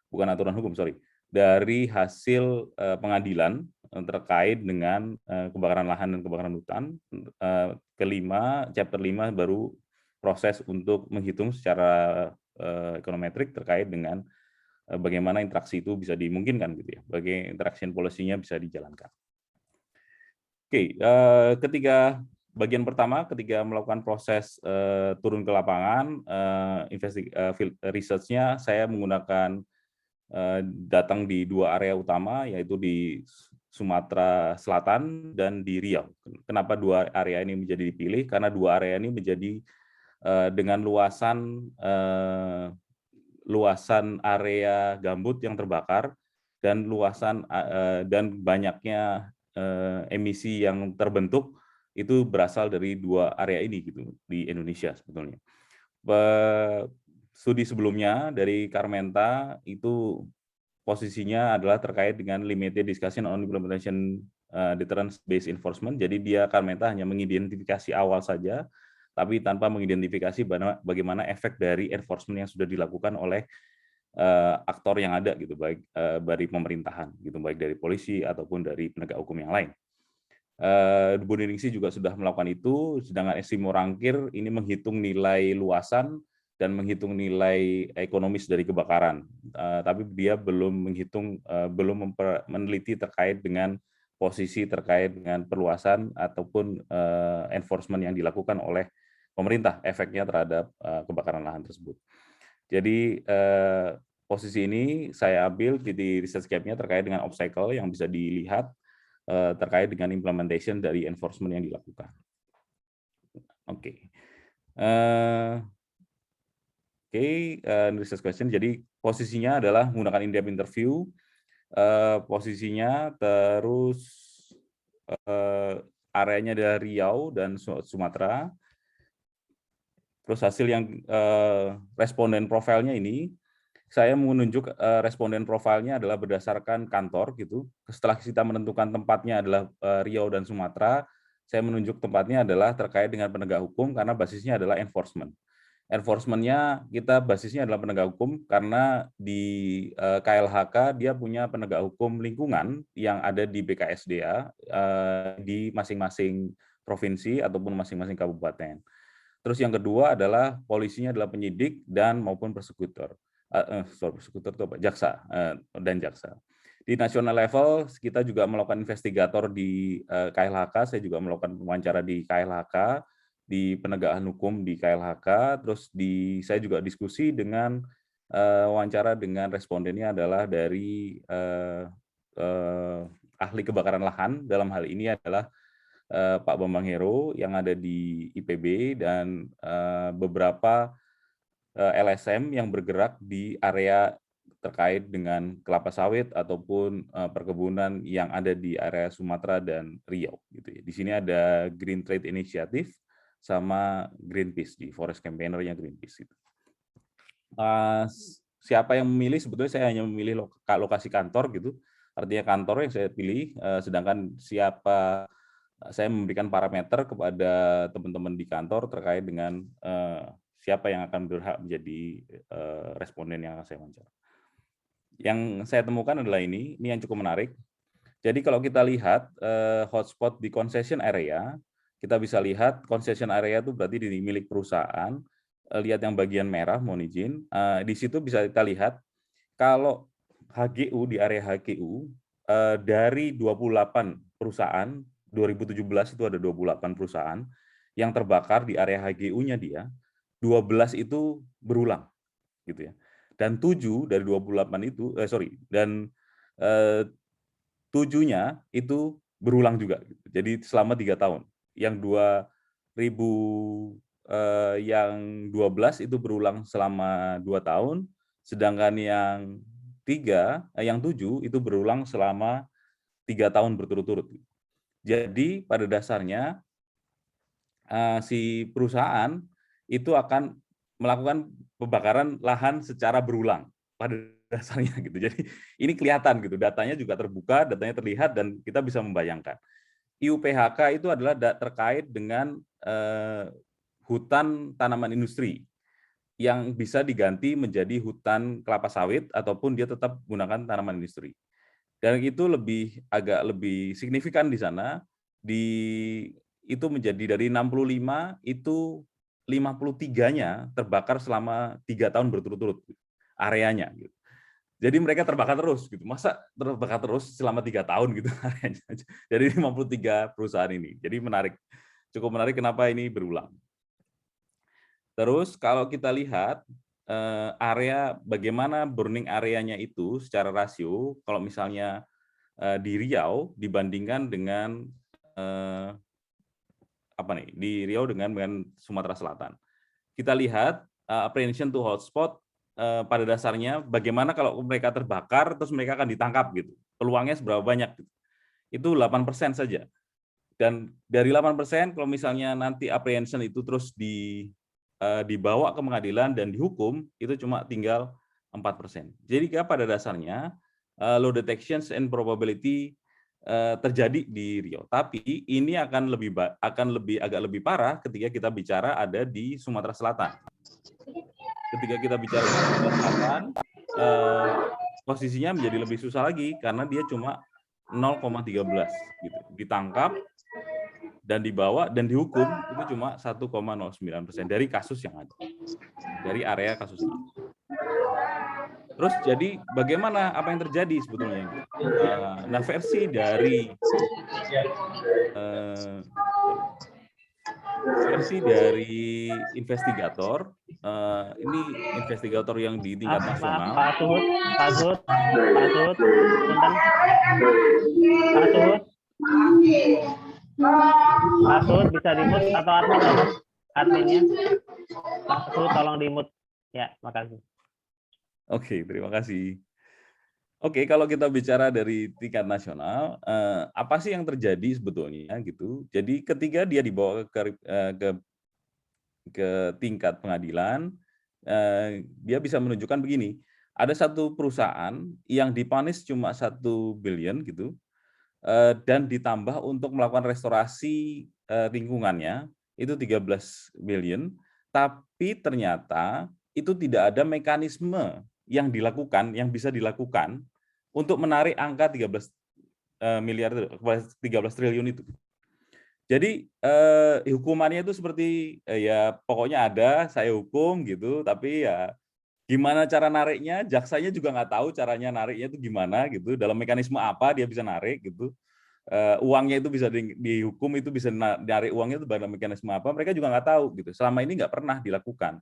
bukan aturan hukum, sorry, dari hasil pengadilan terkait dengan kebakaran lahan dan kebakaran hutan. Kelima, chapter 5 baru proses untuk menghitung secara ekonometrik terkait dengan bagaimana interaksi itu bisa dimungkinkan gitu ya, bagaimana interaction policy-nya bisa dijalankan. Oke, bagian pertama ketika melakukan proses turun ke lapangan, research-nya saya menggunakan datang di 2 area utama, yaitu di Sumatera Selatan dan di Riau. Kenapa 2 area ini menjadi dipilih? Karena 2 area ini menjadi dengan luasan area gambut yang terbakar dan dan banyaknya emisi yang terbentuk itu berasal dari 2 area ini gitu di Indonesia sebetulnya. Studi sebelumnya dari Carmenta itu posisinya adalah terkait dengan limited discussion on implementation deterrence based enforcement. Jadi dia Carmenta hanya mengidentifikasi awal saja, tapi tanpa mengidentifikasi bagaimana efek dari enforcement yang sudah dilakukan oleh aktor yang ada gitu, baik dari pemerintahan gitu, baik dari polisi ataupun dari penegak hukum yang lain. Bu Ningsih juga sudah melakukan itu, sedangkan Estimo Rangkir ini menghitung nilai luasan dan menghitung nilai ekonomis dari kebakaran, tapi dia belum menghitung, belum meneliti terkait dengan posisi terkait dengan perluasan ataupun enforcement yang dilakukan oleh pemerintah, efeknya terhadap kebakaran lahan tersebut. Jadi posisi ini saya ambil di research gap-nya terkait dengan obstacle yang bisa dilihat terkait dengan implementation dari enforcement yang dilakukan. Oke. Research question. Jadi posisinya adalah menggunakan in-depth interview, posisinya terus areanya dari Riau dan Sumatera. Terus hasil yang responden profilnya ini, saya menunjuk responden profilnya adalah berdasarkan kantor gitu. Setelah kita menentukan tempatnya adalah Riau dan Sumatera, saya menunjuk tempatnya adalah terkait dengan penegak hukum karena basisnya adalah enforcement. Enforcement-nya kita basisnya adalah penegak hukum karena di KLHK dia punya penegak hukum lingkungan yang ada di BKSDA di masing-masing provinsi ataupun masing-masing kabupaten. Terus yang kedua adalah polisinya adalah penyidik dan maupun persekutor. Persekutor itu apa? Jaksa dan jaksa. Di nasional level kita juga melakukan investigator di KLHK, saya juga melakukan wawancara di KLHK, di penegakan hukum di KLHK, terus saya juga diskusi dengan wawancara dengan respondennya adalah dari ahli kebakaran lahan, dalam hal ini adalah Pak Bambang Hero yang ada di IPB dan beberapa LSM yang bergerak di area terkait dengan kelapa sawit ataupun perkebunan yang ada di area Sumatera dan Riau gitu ya. Di sini ada Green Trade Initiative sama Greenpeace, di Forest Campaigner-nya Greenpeace itu. Siapa yang memilih, sebetulnya saya hanya memilih lokasi kantor gitu, artinya kantor yang saya pilih, sedangkan saya memberikan parameter kepada teman-teman di kantor terkait dengan siapa yang akan berhak menjadi responden yang akan saya wawancara. Yang saya temukan adalah ini yang cukup menarik. Jadi kalau kita lihat hotspot di concession area, kita bisa lihat concession area itu berarti di milik perusahaan. Lihat yang bagian merah, mohon izin. Di situ bisa kita lihat kalau HGU di area HGU dari 28 perusahaan 2017 itu ada 28 perusahaan yang terbakar di area HGU-nya dia, 12 itu berulang gitu ya. Dan 7 dari 28 itu dan 7-nya itu berulang juga. Jadi selama 3 tahun. Yang 12 itu berulang selama 2 tahun, sedangkan yang 7 itu berulang selama 3 tahun berturut-turut. Jadi pada dasarnya si perusahaan itu akan melakukan pembakaran lahan secara berulang pada dasarnya gitu. Jadi ini kelihatan gitu, datanya juga terbuka, datanya terlihat dan kita bisa membayangkan. IUPHK itu adalah terkait dengan hutan tanaman industri yang bisa diganti menjadi hutan kelapa sawit ataupun dia tetap menggunakan tanaman industri. Dan itu agak lebih signifikan di sana, itu menjadi dari 65 itu 53-nya terbakar selama 3 tahun berturut-turut areanya gitu. Jadi mereka terbakar terus gitu. Masa terbakar terus selama 3 tahun gitu areanya. Dari 53 perusahaan ini. Jadi cukup menarik kenapa ini berulang. Terus kalau kita lihat area bagaimana burning areanya itu secara rasio, kalau misalnya di Riau dibandingkan dengan di Riau dengan Sumatera Selatan. Kita lihat apprehension to hotspot pada dasarnya bagaimana kalau mereka terbakar terus mereka akan ditangkap gitu. Peluangnya seberapa banyak gitu. Itu 8% saja. Dan dari 8% kalau misalnya nanti apprehension itu terus dibawa ke pengadilan dan dihukum, itu cuma tinggal 4%. Jadi pada dasarnya low detections and probability terjadi di Riau. Tapi ini akan agak lebih parah ketika kita bicara ada di Sumatera Selatan. Ketika kita bicara di Sumatera Selatan, posisinya menjadi lebih susah lagi karena dia cuma 0,13 gitu. Ditangkap dan dibawa dan dihukum itu cuma 1,09% dari kasus yang ada, dari area kasus ini. Terus jadi bagaimana apa yang terjadi sebetulnya? Nah versi dari investigator, ini investigator yang di tingkat nasional. Pak Suhud, Pak Suhud bisa di-mute atau adminnya? Pak Suhud tolong di-mute. Ya, makasih. Oke, terima kasih. Oke, kalau kita bicara dari tingkat nasional, apa sih yang terjadi sebetulnya gitu? Jadi ketika dia dibawa ke tingkat pengadilan, dia bisa menunjukkan begini, ada satu perusahaan yang diponis cuma 1 billion gitu, dan ditambah untuk melakukan restorasi lingkungannya itu 13 billion, tapi ternyata itu tidak ada mekanisme yang bisa dilakukan untuk menarik angka 13 miliar itu, 13 triliun itu. Jadi hukumannya itu seperti ya pokoknya ada, saya hukum gitu, tapi ya gimana cara nariknya, jaksanya juga nggak tahu caranya nariknya itu gimana gitu, dalam mekanisme apa dia bisa narik gitu. Uangnya itu bisa dihukum, itu bisa narik uangnya itu dalam mekanisme apa, mereka juga nggak tahu gitu. Selama ini nggak pernah dilakukan.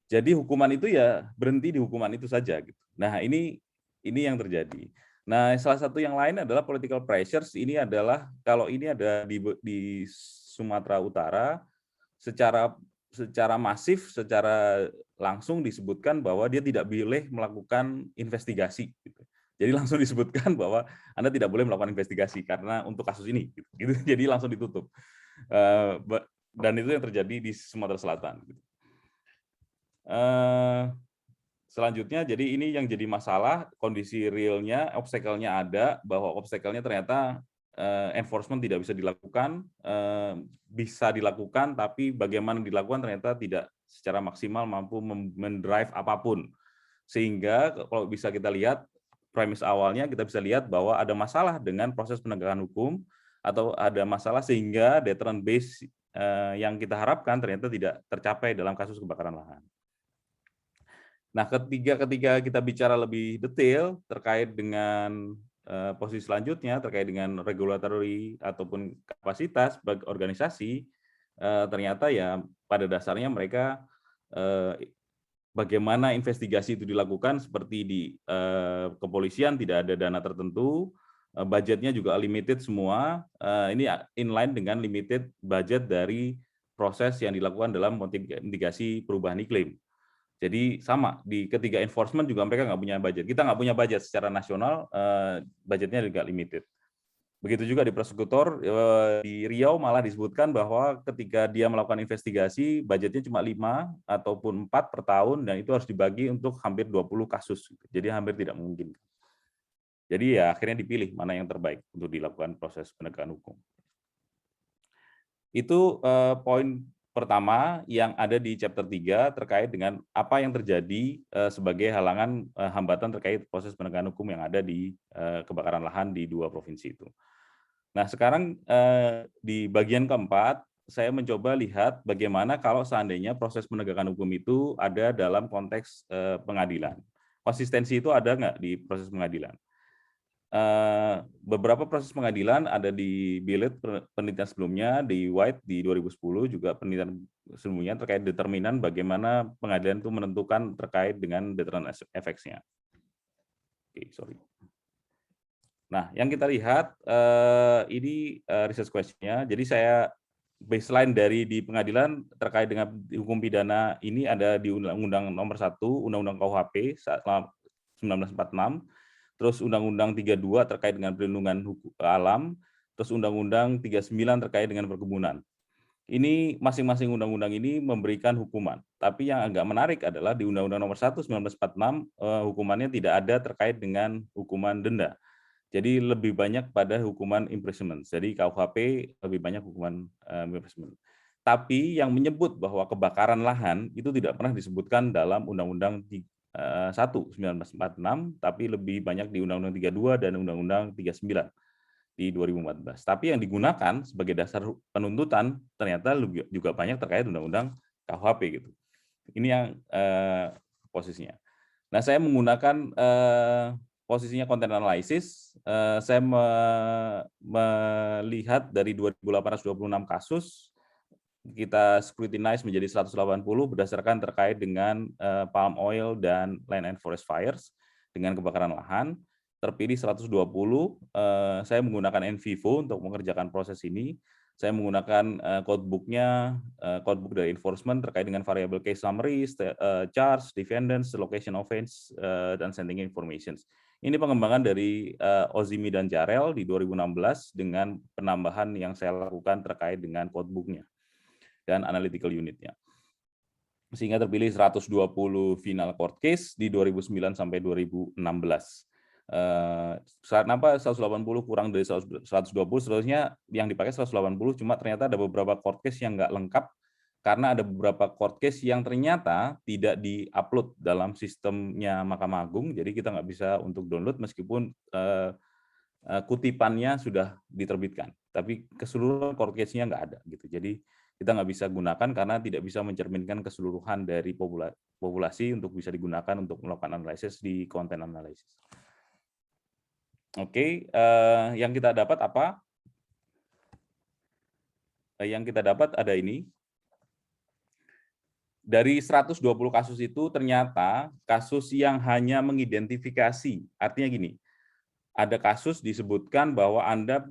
Jadi hukuman itu ya berhenti di hukuman itu saja gitu. Nah, ini yang terjadi. Nah, salah satu yang lain adalah political pressures. Ini adalah kalau ini ada di Sumatera Utara secara masif, secara langsung disebutkan bahwa dia tidak boleh melakukan investigasi gitu. Jadi langsung disebutkan bahwa Anda tidak boleh melakukan investigasi karena untuk kasus ini gitu. Jadi langsung ditutup. Dan itu yang terjadi di Sumatera Selatan gitu. Selanjutnya, jadi ini yang jadi masalah, kondisi realnya, obstacle-nya ada, bahwa obstacle-nya ternyata enforcement tidak bisa dilakukan, bisa dilakukan, tapi bagaimana dilakukan ternyata tidak secara maksimal mampu mendrive apapun. Sehingga kalau bisa kita lihat, premis awalnya kita bisa lihat bahwa ada masalah dengan proses penegakan hukum atau ada masalah sehingga deterrent base yang kita harapkan ternyata tidak tercapai dalam kasus kebakaran lahan. Nah, ketika kita bicara lebih detail terkait dengan posisi selanjutnya, terkait dengan regulatory ataupun kapasitas bagi organisasi, ternyata ya pada dasarnya mereka bagaimana investigasi itu dilakukan seperti di kepolisian tidak ada dana tertentu, budgetnya juga limited semua, ini inline dengan limited budget dari proses yang dilakukan dalam mitigasi perubahan iklim. Jadi sama, di ketiga enforcement juga mereka nggak punya budget. Kita nggak punya budget secara nasional, budgetnya juga limited. Begitu juga di prosekutor, di Riau malah disebutkan bahwa ketika dia melakukan investigasi, budgetnya cuma 5 ataupun 4 per tahun, dan itu harus dibagi untuk hampir 20 kasus. Jadi hampir tidak mungkin. Jadi ya akhirnya dipilih mana yang terbaik untuk dilakukan proses penegakan hukum. Itu poin pertama yang ada di chapter 3 terkait dengan apa yang terjadi sebagai halangan hambatan terkait proses penegakan hukum yang ada di kebakaran lahan di 2 provinsi itu. Nah, sekarang di bagian keempat, saya mencoba lihat bagaimana kalau seandainya proses penegakan hukum itu ada dalam konteks pengadilan. Konsistensi itu ada nggak di proses pengadilan? Beberapa proses pengadilan ada di Bilet penelitian sebelumnya, di White di 2010 juga penelitian sebelumnya terkait determinan bagaimana pengadilan itu menentukan terkait dengan deterrent effects-nya. Oke, sorry. Nah, yang kita lihat ini research question-nya. Jadi saya baseline dari di pengadilan terkait dengan hukum pidana ini ada di Undang-Undang Nomor 1, Undang-Undang KUHP 1946. Terus Undang-Undang 32 terkait dengan perlindungan alam, terus Undang-Undang 39 terkait dengan perkebunan. Ini masing-masing undang-undang ini memberikan hukuman. Tapi yang agak menarik adalah di Undang-Undang Nomor 1 1946 hukumannya tidak ada terkait dengan hukuman denda. Jadi lebih banyak pada hukuman imprisonment. Jadi KUHP lebih banyak hukuman imprisonment. Tapi yang menyebut bahwa kebakaran lahan itu tidak pernah disebutkan dalam Undang-Undang 1946, tapi lebih banyak di Undang-Undang 32 dan Undang-Undang 39 di 2014. Tapi yang digunakan sebagai dasar penuntutan ternyata juga banyak terkait Undang-Undang KUHP gitu. Ini yang posisinya. Nah, saya menggunakan posisinya content analysis. Saya melihat dari 2.826 kasus, kita scrutinize menjadi 180 berdasarkan terkait dengan palm oil dan land and forest fires dengan kebakaran lahan. Terpilih 120, saya menggunakan NVivo untuk mengerjakan proses ini. Saya menggunakan codebook-nya, codebook dari enforcement terkait dengan variable case summary, charge, defendants, location offense, dan sending informations. Ini pengembangan dari Ozimi dan Jarel di 2016 dengan penambahan yang saya lakukan terkait dengan codebook-nya dan analytical unit-nya. Sehingga terpilih 120 final court case di 2009 sampai 2016. Kenapa 180 kurang dari 120? Seharusnya yang dipakai 180, cuma ternyata ada beberapa court case yang nggak lengkap karena ada beberapa court case yang ternyata tidak di-upload dalam sistemnya Mahkamah Agung, jadi kita nggak bisa untuk download meskipun kutipannya sudah diterbitkan, tapi keseluruhan court case-nya nggak ada gitu. Jadi kita nggak bisa gunakan karena tidak bisa mencerminkan keseluruhan dari populasi untuk bisa digunakan untuk melakukan analisis di content analysis. Oke, yang kita dapat apa? Yang kita dapat ada ini. Dari 120 kasus itu ternyata kasus yang hanya mengidentifikasi, artinya gini, ada kasus disebutkan bahwa Anda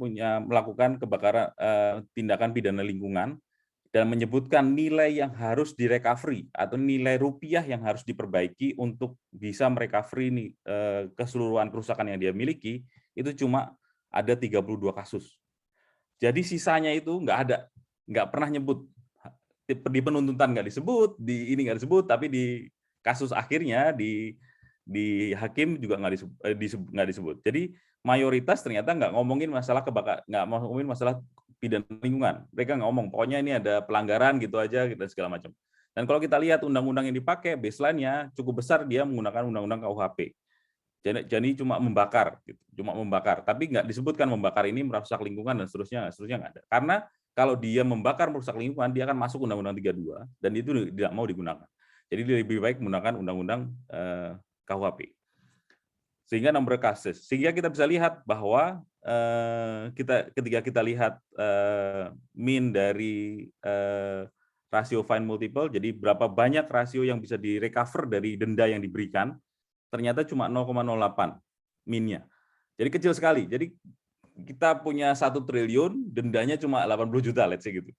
melakukan kebakaran tindakan pidana lingkungan dan menyebutkan nilai yang harus direcovery atau nilai rupiah yang harus diperbaiki untuk bisa merecovery keseluruhan kerusakan yang dia miliki, itu cuma ada 32 kasus. Jadi sisanya itu nggak pernah nyebut. Di penuntutan nggak disebut, di ini nggak disebut, tapi di kasus akhirnya di hakim juga nggak disebut. Jadi mayoritas ternyata nggak ngomongin masalah nggak ngomongin masalah pidana lingkungan. Mereka nggak ngomong, pokoknya ini ada pelanggaran gitu aja dan segala macam. Dan kalau kita lihat undang-undang yang dipakai, baseline-nya cukup besar dia menggunakan undang-undang KUHP. Jadi cuma membakar, gitu. Cuma membakar. Tapi nggak disebutkan membakar ini merusak lingkungan dan seterusnya nggak ada. Karena kalau dia membakar merusak lingkungan, dia akan masuk Undang-Undang 32 dan itu tidak mau digunakan. Jadi lebih baik menggunakan Undang-Undang KUHP. Sehingga number cases. Sehingga kita bisa lihat bahwa ketika kita lihat mean dari rasio fine multiple, jadi berapa banyak rasio yang bisa direcover dari denda yang diberikan, ternyata cuma 0,08 min-nya. Jadi kecil sekali. Jadi kita punya 1 triliun, dendanya cuma 80 juta, let's say gitu.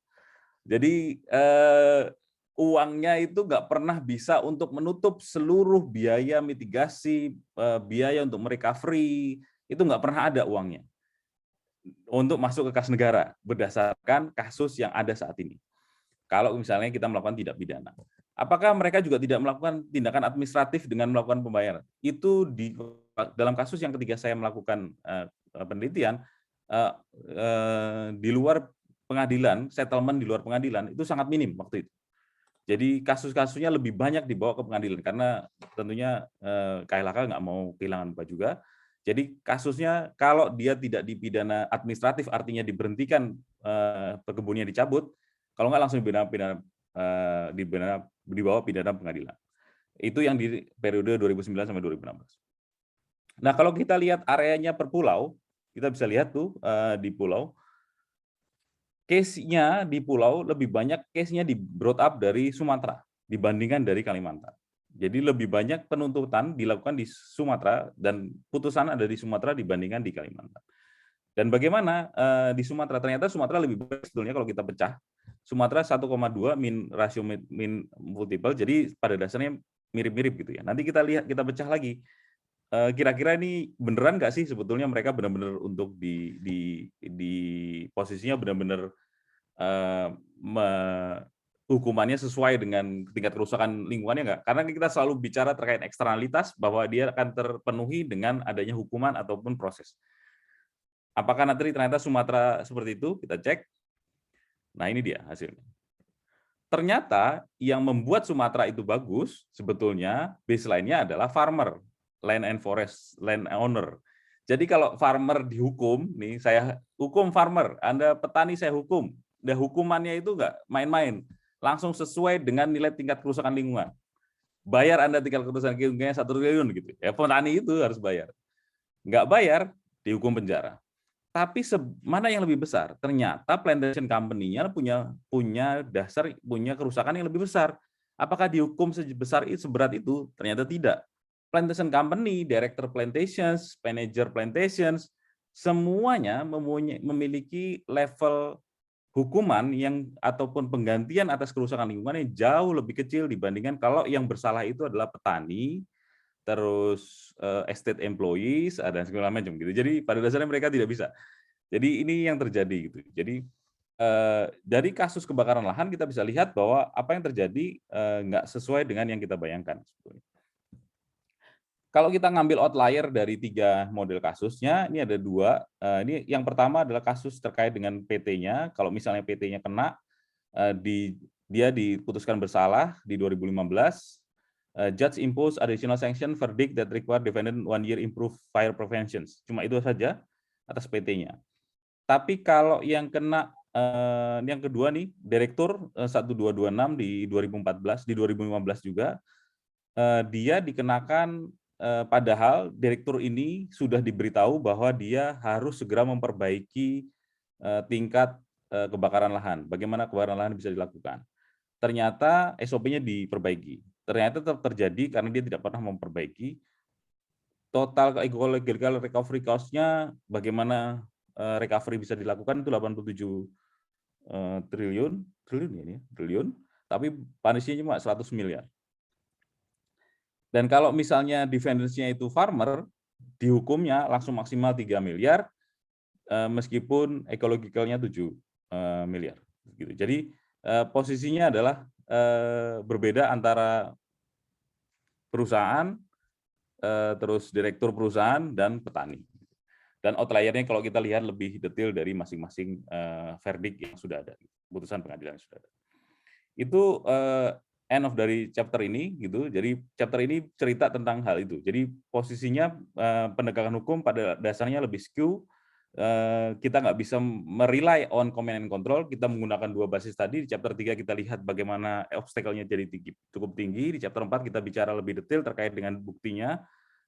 Jadi uangnya itu nggak pernah bisa untuk menutup seluruh biaya mitigasi, biaya untuk merecovery, itu nggak pernah ada uangnya untuk masuk ke kas negara berdasarkan kasus yang ada saat ini. Kalau misalnya kita melakukan tindak pidana. Apakah mereka juga tidak melakukan tindakan administratif dengan melakukan pembayaran? Itu dalam kasus yang ketika saya melakukan penelitian, di luar pengadilan, settlement di luar pengadilan, itu sangat minim waktu itu. Jadi kasus-kasusnya lebih banyak dibawa ke pengadilan karena tentunya KLHK nggak mau kehilangan muka juga. Jadi kasusnya kalau dia tidak dipidana administratif, artinya diberhentikan perkebunnya dicabut, kalau nggak langsung dibawa pidana pengadilan. Itu yang di periode 2009 sampai 2016. Nah kalau kita lihat areanya per pulau, kita bisa lihat tuh di pulau. Case-nya di pulau lebih banyak case-nya di brought up dari Sumatera dibandingkan dari Kalimantan. Jadi lebih banyak penuntutan dilakukan di Sumatera dan putusan ada di Sumatera dibandingkan di Kalimantan. Dan bagaimana di Sumatera? Ternyata Sumatera lebih baik sebetulnya kalau kita pecah. Sumatera 1,2 min rasio min multiple, jadi pada dasarnya mirip-mirip gitu ya. Nanti kita lihat, kita pecah lagi. Kira-kira ini beneran nggak sih sebetulnya mereka benar-benar untuk di posisinya benar-benar hukumannya sesuai dengan tingkat kerusakan lingkungannya nggak? Karena kita selalu bicara terkait eksternalitas bahwa dia akan terpenuhi dengan adanya hukuman ataupun proses. Apakah nanti ternyata Sumatera seperti itu? Kita cek. Nah ini dia hasilnya. Ternyata yang membuat Sumatera itu bagus sebetulnya baseline-nya adalah farmer, land and forest, land owner. Jadi kalau farmer dihukum, nih saya hukum farmer, Anda petani saya hukum. Dan hukumannya itu nggak main-main, langsung sesuai dengan nilai tingkat kerusakan lingkungan. Bayar Anda tingkat kerusakan lingkungannya 1 triliun gitu. Ya petani itu harus bayar. Nggak bayar, dihukum penjara. Tapi mana yang lebih besar? Ternyata plantation company-nya punya dasar, punya kerusakan yang lebih besar. Apakah dihukum sebesar itu, seberat itu? Ternyata tidak. Plantation company, director plantations, manager plantations, semuanya memiliki level hukuman yang ataupun penggantian atas kerusakan lingkungan yang jauh lebih kecil dibandingkan kalau yang bersalah itu adalah petani, terus estate employees, dan segala macam gitu. Jadi pada dasarnya mereka tidak bisa. Jadi ini yang terjadi gitu. Jadi dari kasus kebakaran lahan kita bisa lihat bahwa apa yang terjadi nggak sesuai dengan yang kita bayangkan. Kalau kita ngambil outlier dari 3 model kasusnya, ini ada 2. Ini yang pertama adalah kasus terkait dengan PT-nya. Kalau misalnya PT-nya kena, dia diputuskan bersalah di 2015. Judge impose additional sanction verdict that require defendant 1 year improve fire prevention. Cuma itu saja atas PT-nya. Tapi kalau yang kena yang kedua nih, Direktur 1226 di 2014, di 2015 juga, dia dikenakan padahal Direktur ini sudah diberitahu bahwa dia harus segera memperbaiki tingkat kebakaran lahan. Bagaimana kebakaran lahan bisa dilakukan? Ternyata SOP-nya diperbaiki. Ternyata tetap terjadi karena dia tidak pernah memperbaiki. Total ecological recovery cost-nya bagaimana recovery bisa dilakukan itu 87 triliun, tapi punishnya cuma 100 miliar. Dan kalau misalnya defendants-nya itu farmer, dihukumnya langsung maksimal 3 miliar, meskipun ecologicalnya 7 miliar. Gitu. Jadi posisinya adalah berbeda antara perusahaan, terus direktur perusahaan, dan petani. Dan outlier-nya kalau kita lihat lebih detail dari masing-masing verdict yang sudah ada, putusan pengadilan yang sudah ada. Itu end of dari chapter ini gitu. Jadi chapter ini cerita tentang hal itu. Jadi posisinya penegakan hukum pada dasarnya lebih skew. Kita nggak bisa merely on command and control. Kita menggunakan dua basis tadi. Di chapter 3 kita lihat bagaimana obstacle-nya jadi cukup tinggi. Di chapter 4 kita bicara lebih detail terkait dengan buktinya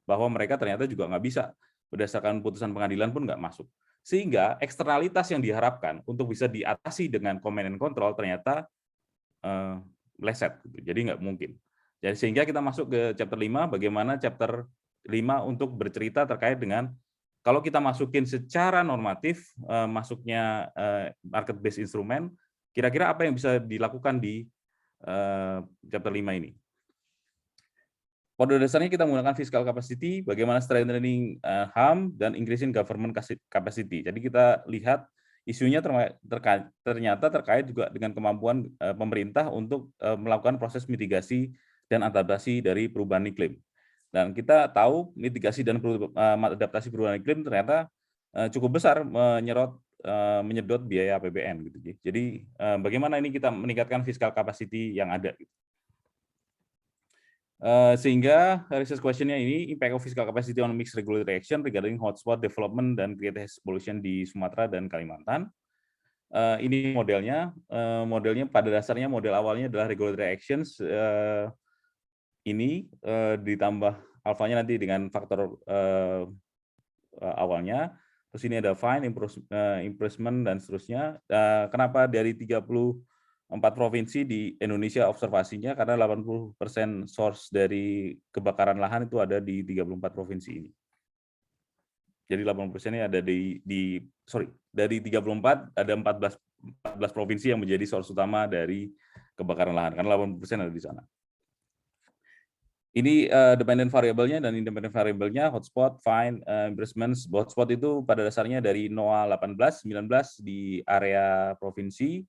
bahwa mereka ternyata juga nggak bisa. Berdasarkan putusan pengadilan pun nggak masuk. Sehingga eksternalitas yang diharapkan untuk bisa diatasi dengan command and control ternyata meleset. Jadi nggak mungkin. Jadi sehingga kita masuk ke chapter 5, bagaimana chapter 5 untuk bercerita terkait dengan kalau kita masukin secara normatif masuknya market based instrument, kira-kira apa yang bisa dilakukan di chapter 5 ini. Pada dasarnya kita menggunakan fiscal capacity, bagaimana strengthening HAM dan increasing government capacity. Jadi kita lihat isunya ternyata terkait juga dengan kemampuan pemerintah untuk melakukan proses mitigasi dan adaptasi dari perubahan iklim. Dan kita tahu mitigasi dan adaptasi perubahan iklim ternyata cukup besar menyedot biaya APBN gitu. Jadi bagaimana ini kita meningkatkan fiscal capacity yang ada gitu. Sehingga research question-nya ini impact of fiscal capacity on mixed regulatory action regarding hotspot development dan greatest pollution di Sumatera dan Kalimantan. Ini modelnya pada dasarnya model awalnya adalah regulatory actions ini ditambah alfanya nanti dengan faktor awalnya. Terus ini ada fine, improvement dan seterusnya. Kenapa dari 34 provinsi di Indonesia observasinya? Karena 80% source dari kebakaran lahan itu ada di 34 provinsi ini. Jadi 80%-nya ada dari 34 ada 14 provinsi yang menjadi source utama dari kebakaran lahan, karena 80% ada di sana. Ini dependent variable-nya dan independent variable-nya, hotspot, fine, embarrassments. Hotspot itu pada dasarnya dari NOAA 18, 19 di area provinsi,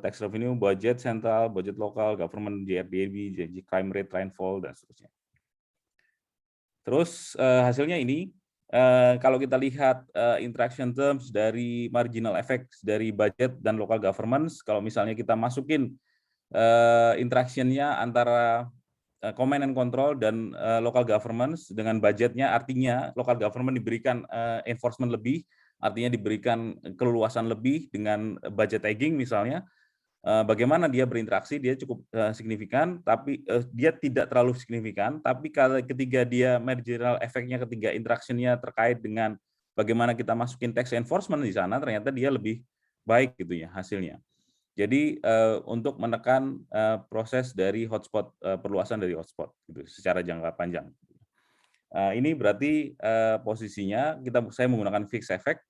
tax revenue, budget sentral, budget lokal, government, JRBB, crime rate, rainfall, dan seterusnya. Terus hasilnya ini, kalau kita lihat interaction terms dari marginal effects dari budget dan local governments, kalau misalnya kita masukin interaction-nya antara command and control dan local governments dengan budgetnya, artinya local government diberikan enforcement lebih, artinya diberikan keleluasan lebih dengan budget tagging misalnya. Bagaimana dia berinteraksi, dia cukup signifikan, tapi dia tidak terlalu signifikan. Tapi kalau ketika dia marginal efeknya, ketika interaksinya terkait dengan bagaimana kita masukin tax enforcement di sana, ternyata dia lebih baik gitu ya hasilnya. Jadi untuk menekan proses dari hotspot, perluasan dari hotspot gitu, secara jangka panjang. Ini berarti posisinya saya menggunakan fixed effect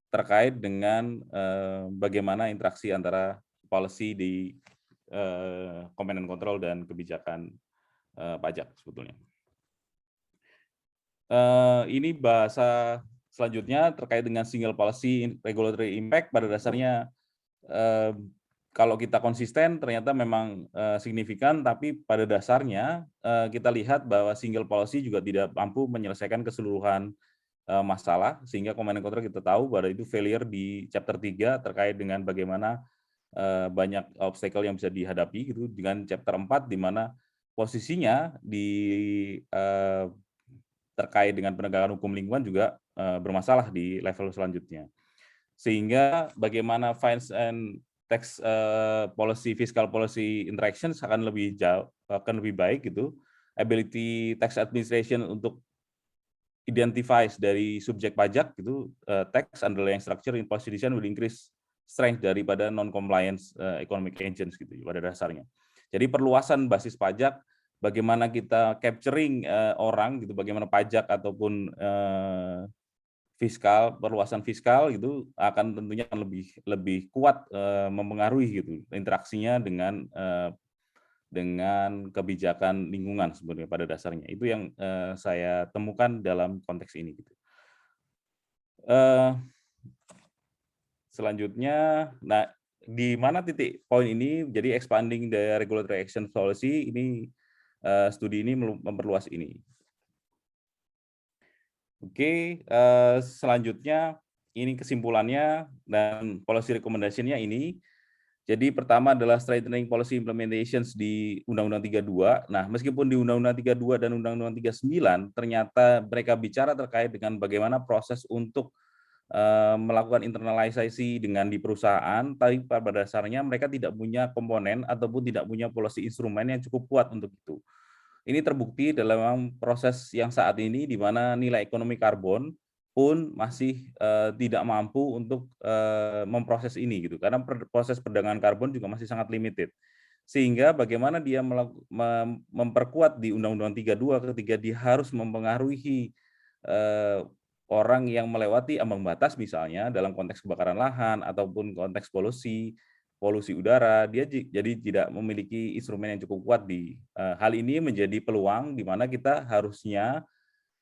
terkait dengan bagaimana interaksi antara policy di command and control dan kebijakan pajak sebetulnya. Ini bahasa selanjutnya terkait dengan single policy regulatory impact. Pada dasarnya kalau kita konsisten ternyata memang signifikan, tapi pada dasarnya kita lihat bahwa single policy juga tidak mampu menyelesaikan keseluruhan masalah, sehingga command and control kita tahu bahwa itu failure di chapter 3 terkait dengan bagaimana banyak obstacle yang bisa dihadapi gitu, dengan chapter 4 di mana posisinya terkait dengan penegakan hukum lingkungan juga bermasalah di level selanjutnya. Sehingga bagaimana finance and tax policy, fiscal policy interactions akan lebih baik gitu. Ability tax administration untuk identifies dari subjek pajak gitu, tax underlying structure in policy decision will increase strength daripada non-compliance economic agents gitu pada dasarnya. Jadi perluasan basis pajak, bagaimana kita capturing orang gitu, bagaimana pajak ataupun fiskal, perluasan fiskal gitu akan tentunya lebih kuat mempengaruhi gitu interaksinya dengan kebijakan lingkungan sebenarnya pada dasarnya. Itu yang saya temukan dalam konteks ini. Gitu. Selanjutnya, nah di mana titik poin ini? Jadi expanding the regulatory action policy ini studi ini memperluas ini. Oke, selanjutnya ini kesimpulannya dan policy recommendation-nya ini. Jadi pertama adalah strengthening policy implementations di Undang-Undang 32. Nah, meskipun di Undang-Undang 32 dan Undang-Undang 39 ternyata mereka bicara terkait dengan bagaimana proses untuk melakukan internalisasi dengan di perusahaan, tapi pada dasarnya mereka tidak punya komponen ataupun tidak punya policy instrumen yang cukup kuat untuk itu. Ini terbukti dalam proses yang saat ini di mana nilai ekonomi karbon pun masih tidak mampu untuk memproses ini gitu, karena proses perdagangan karbon juga masih sangat limited. Sehingga bagaimana dia memperkuat di Undang-Undang 32 ketika dia harus mempengaruhi orang yang melewati ambang batas misalnya dalam konteks kebakaran lahan ataupun konteks polusi udara, dia jadi tidak memiliki instrumen yang cukup kuat di hal ini menjadi peluang di mana kita harusnya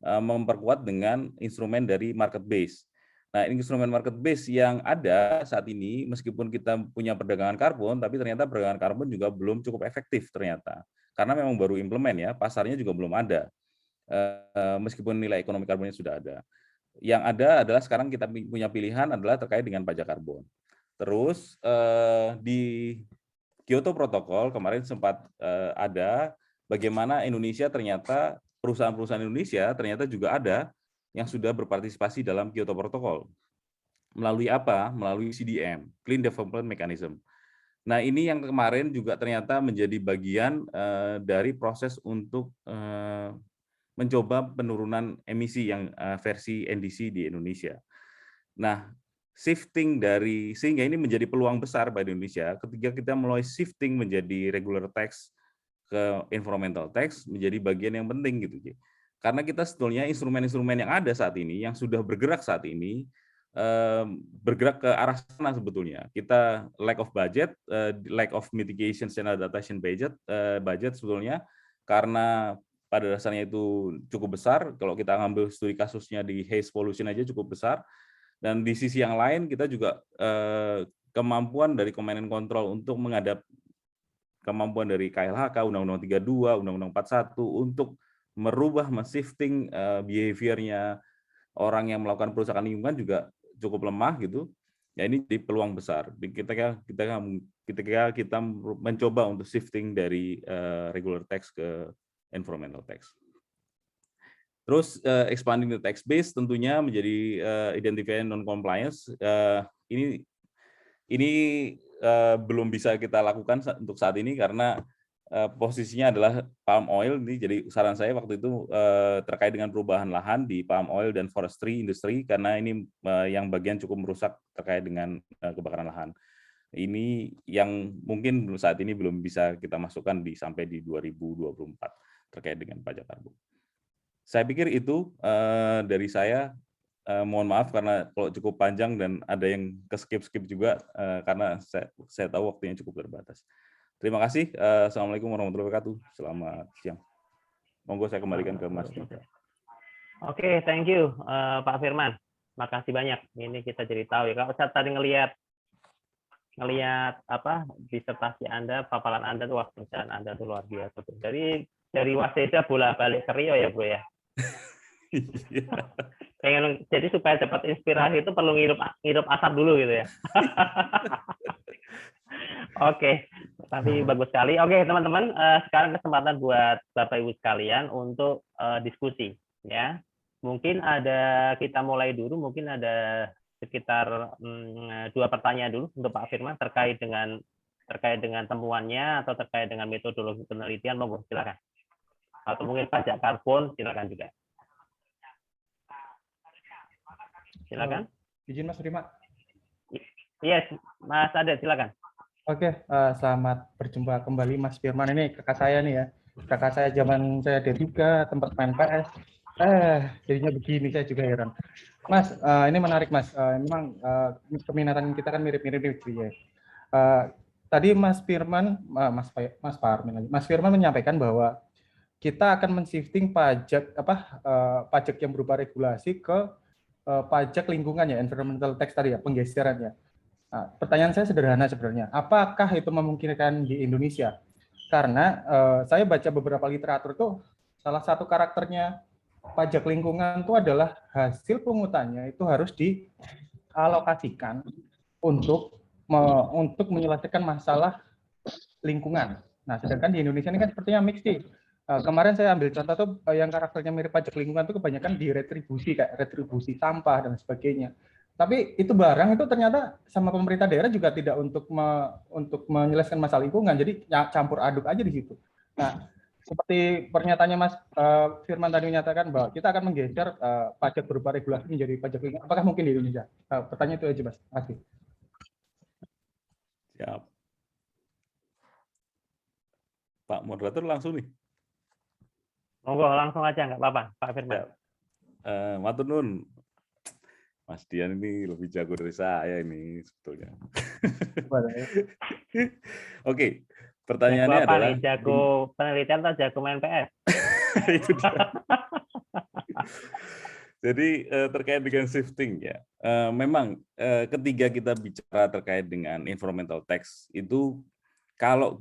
memperkuat dengan instrumen dari market base. Nah, instrumen market base yang ada saat ini, meskipun kita punya perdagangan karbon, tapi ternyata perdagangan karbon juga belum cukup efektif ternyata. Karena memang baru implement ya, pasarnya juga belum ada. Meskipun nilai ekonomi karbonnya sudah ada. Yang ada adalah sekarang kita punya pilihan adalah terkait dengan pajak karbon. Terus di Kyoto Protocol kemarin sempat ada bagaimana Indonesia ternyata perusahaan-perusahaan Indonesia ternyata juga ada yang sudah berpartisipasi dalam Kyoto Protocol. Melalui apa? Melalui CDM, Clean Development Mechanism. Nah, ini yang kemarin juga ternyata menjadi bagian dari proses untuk mencoba penurunan emisi yang versi NDC di Indonesia. Nah, shifting dari, sehingga ini menjadi peluang besar bagi Indonesia ketika kita mulai shifting menjadi regular tax ke environmental tax menjadi bagian yang penting gitu. Karena kita sebetulnya instrumen-instrumen yang ada saat ini, yang sudah bergerak saat ini, bergerak ke arah sana sebetulnya. Kita lack of budget, lack of mitigation and adaptation budget sebetulnya, karena pada dasarnya itu cukup besar. Kalau kita ngambil studi kasusnya di haze pollution aja cukup besar. Dan di sisi yang lain kita juga kemampuan dari command and control untuk menghadap kemampuan dari KLHK, Undang-Undang 32, Undang-Undang 41 untuk merubah shifting behavior-nya orang yang melakukan perusahaan lingkungan juga cukup lemah gitu. Ya ini di peluang besar. Ketika kita mencoba untuk shifting dari regular tax ke environmental tax. Terus expanding the tax base tentunya menjadi identifying non-compliance. Ini belum bisa kita lakukan untuk saat ini karena posisinya adalah palm oil. Jadi saran saya waktu itu terkait dengan perubahan lahan di palm oil dan forestry industry karena ini yang bagian cukup merusak terkait dengan kebakaran lahan. Ini yang mungkin saat ini belum bisa kita masukkan sampai di 2024 terkait dengan pajak karbon. Saya pikir itu dari saya. Mohon maaf karena kalau cukup panjang dan ada yang ke-skip juga karena saya tahu waktunya cukup terbatas. Terima kasih. Assalamualaikum warahmatullahi wabarakatuh. Selamat siang. Monggo saya kembalikan ke Mas Dika. Oke, thank you Pak Firman. Makasih banyak. Ini kita jadi tahu ya. Kalau saya tadi ngelihat apa disertasi Anda, paparan Anda tuh, pekerjaan Anda tuh luar biasa tuh. Dari Waseda bolak-balik ke Rio ya, Bro ya. Pengen, jadi supaya dapat inspirasi itu perlu ngirup asap dulu gitu ya. Oke, tapi bagus sekali. Oke, teman-teman, sekarang kesempatan buat Bapak Ibu sekalian untuk diskusi ya. Mungkin kita mulai dulu, mungkin ada sekitar 2 pertanyaan dulu untuk Pak Firman terkait dengan temuannya atau terkait dengan metodologi penelitian. Monggo, silakan. Atau mungkin pajak karbon, silakan juga. Silakan. Izin Mas Rima. Yes, Mas Adet, silakan. Oke, selamat berjumpa kembali Mas Firman. Ini kakak saya nih ya. Kakak saya zaman saya D3 tempat main PS. Jadinya begini, saya juga heran. Mas, ini menarik Mas. Memang keminatan kita kan mirip-mirip gitu ya. Tadi Mas Firman, Mas Firman menyampaikan bahwa kita akan men-shifting pajak yang berupa regulasi ke pajak lingkungan ya, environmental tax tadi ya, penggeserannya. Nah, pertanyaan saya sederhana sebenarnya, apakah itu memungkinkan di Indonesia? Karena saya baca beberapa literatur tuh, salah satu karakternya pajak lingkungan itu adalah hasil pungutannya itu harus dialokasikan untuk untuk menyelesaikan masalah lingkungan. Nah, sedangkan di Indonesia ini kan sepertinya mix nih. Kemarin saya ambil contoh tuh yang karakternya mirip pajak lingkungan tuh kebanyakan di retribusi, kayak retribusi sampah dan sebagainya. Tapi itu barang itu ternyata sama pemerintah daerah juga tidak untuk menyelesaikan masalah lingkungan, jadi campur aduk aja di situ. Nah, seperti pernyataannya Mas Firman tadi menyatakan bahwa kita akan menggeser pajak berupa regulasi menjadi pajak lingkungan. Apakah mungkin di Indonesia? Pertanyaan itu aja, Mas. Terima kasih. Siap. Pak moderator langsung nih. Monggo langsung aja, nggak apa-apa, Pak Firman. Matur nuwun. Mas Dian ini lebih jago dari saya ini sebetulnya. Oke, pertanyaannya jago apa adalah nih? Jago penelitian atau jago main PS? Itu dia. Jadi terkait dengan shifting ya, memang ketika kita bicara terkait dengan environmental tax itu kalau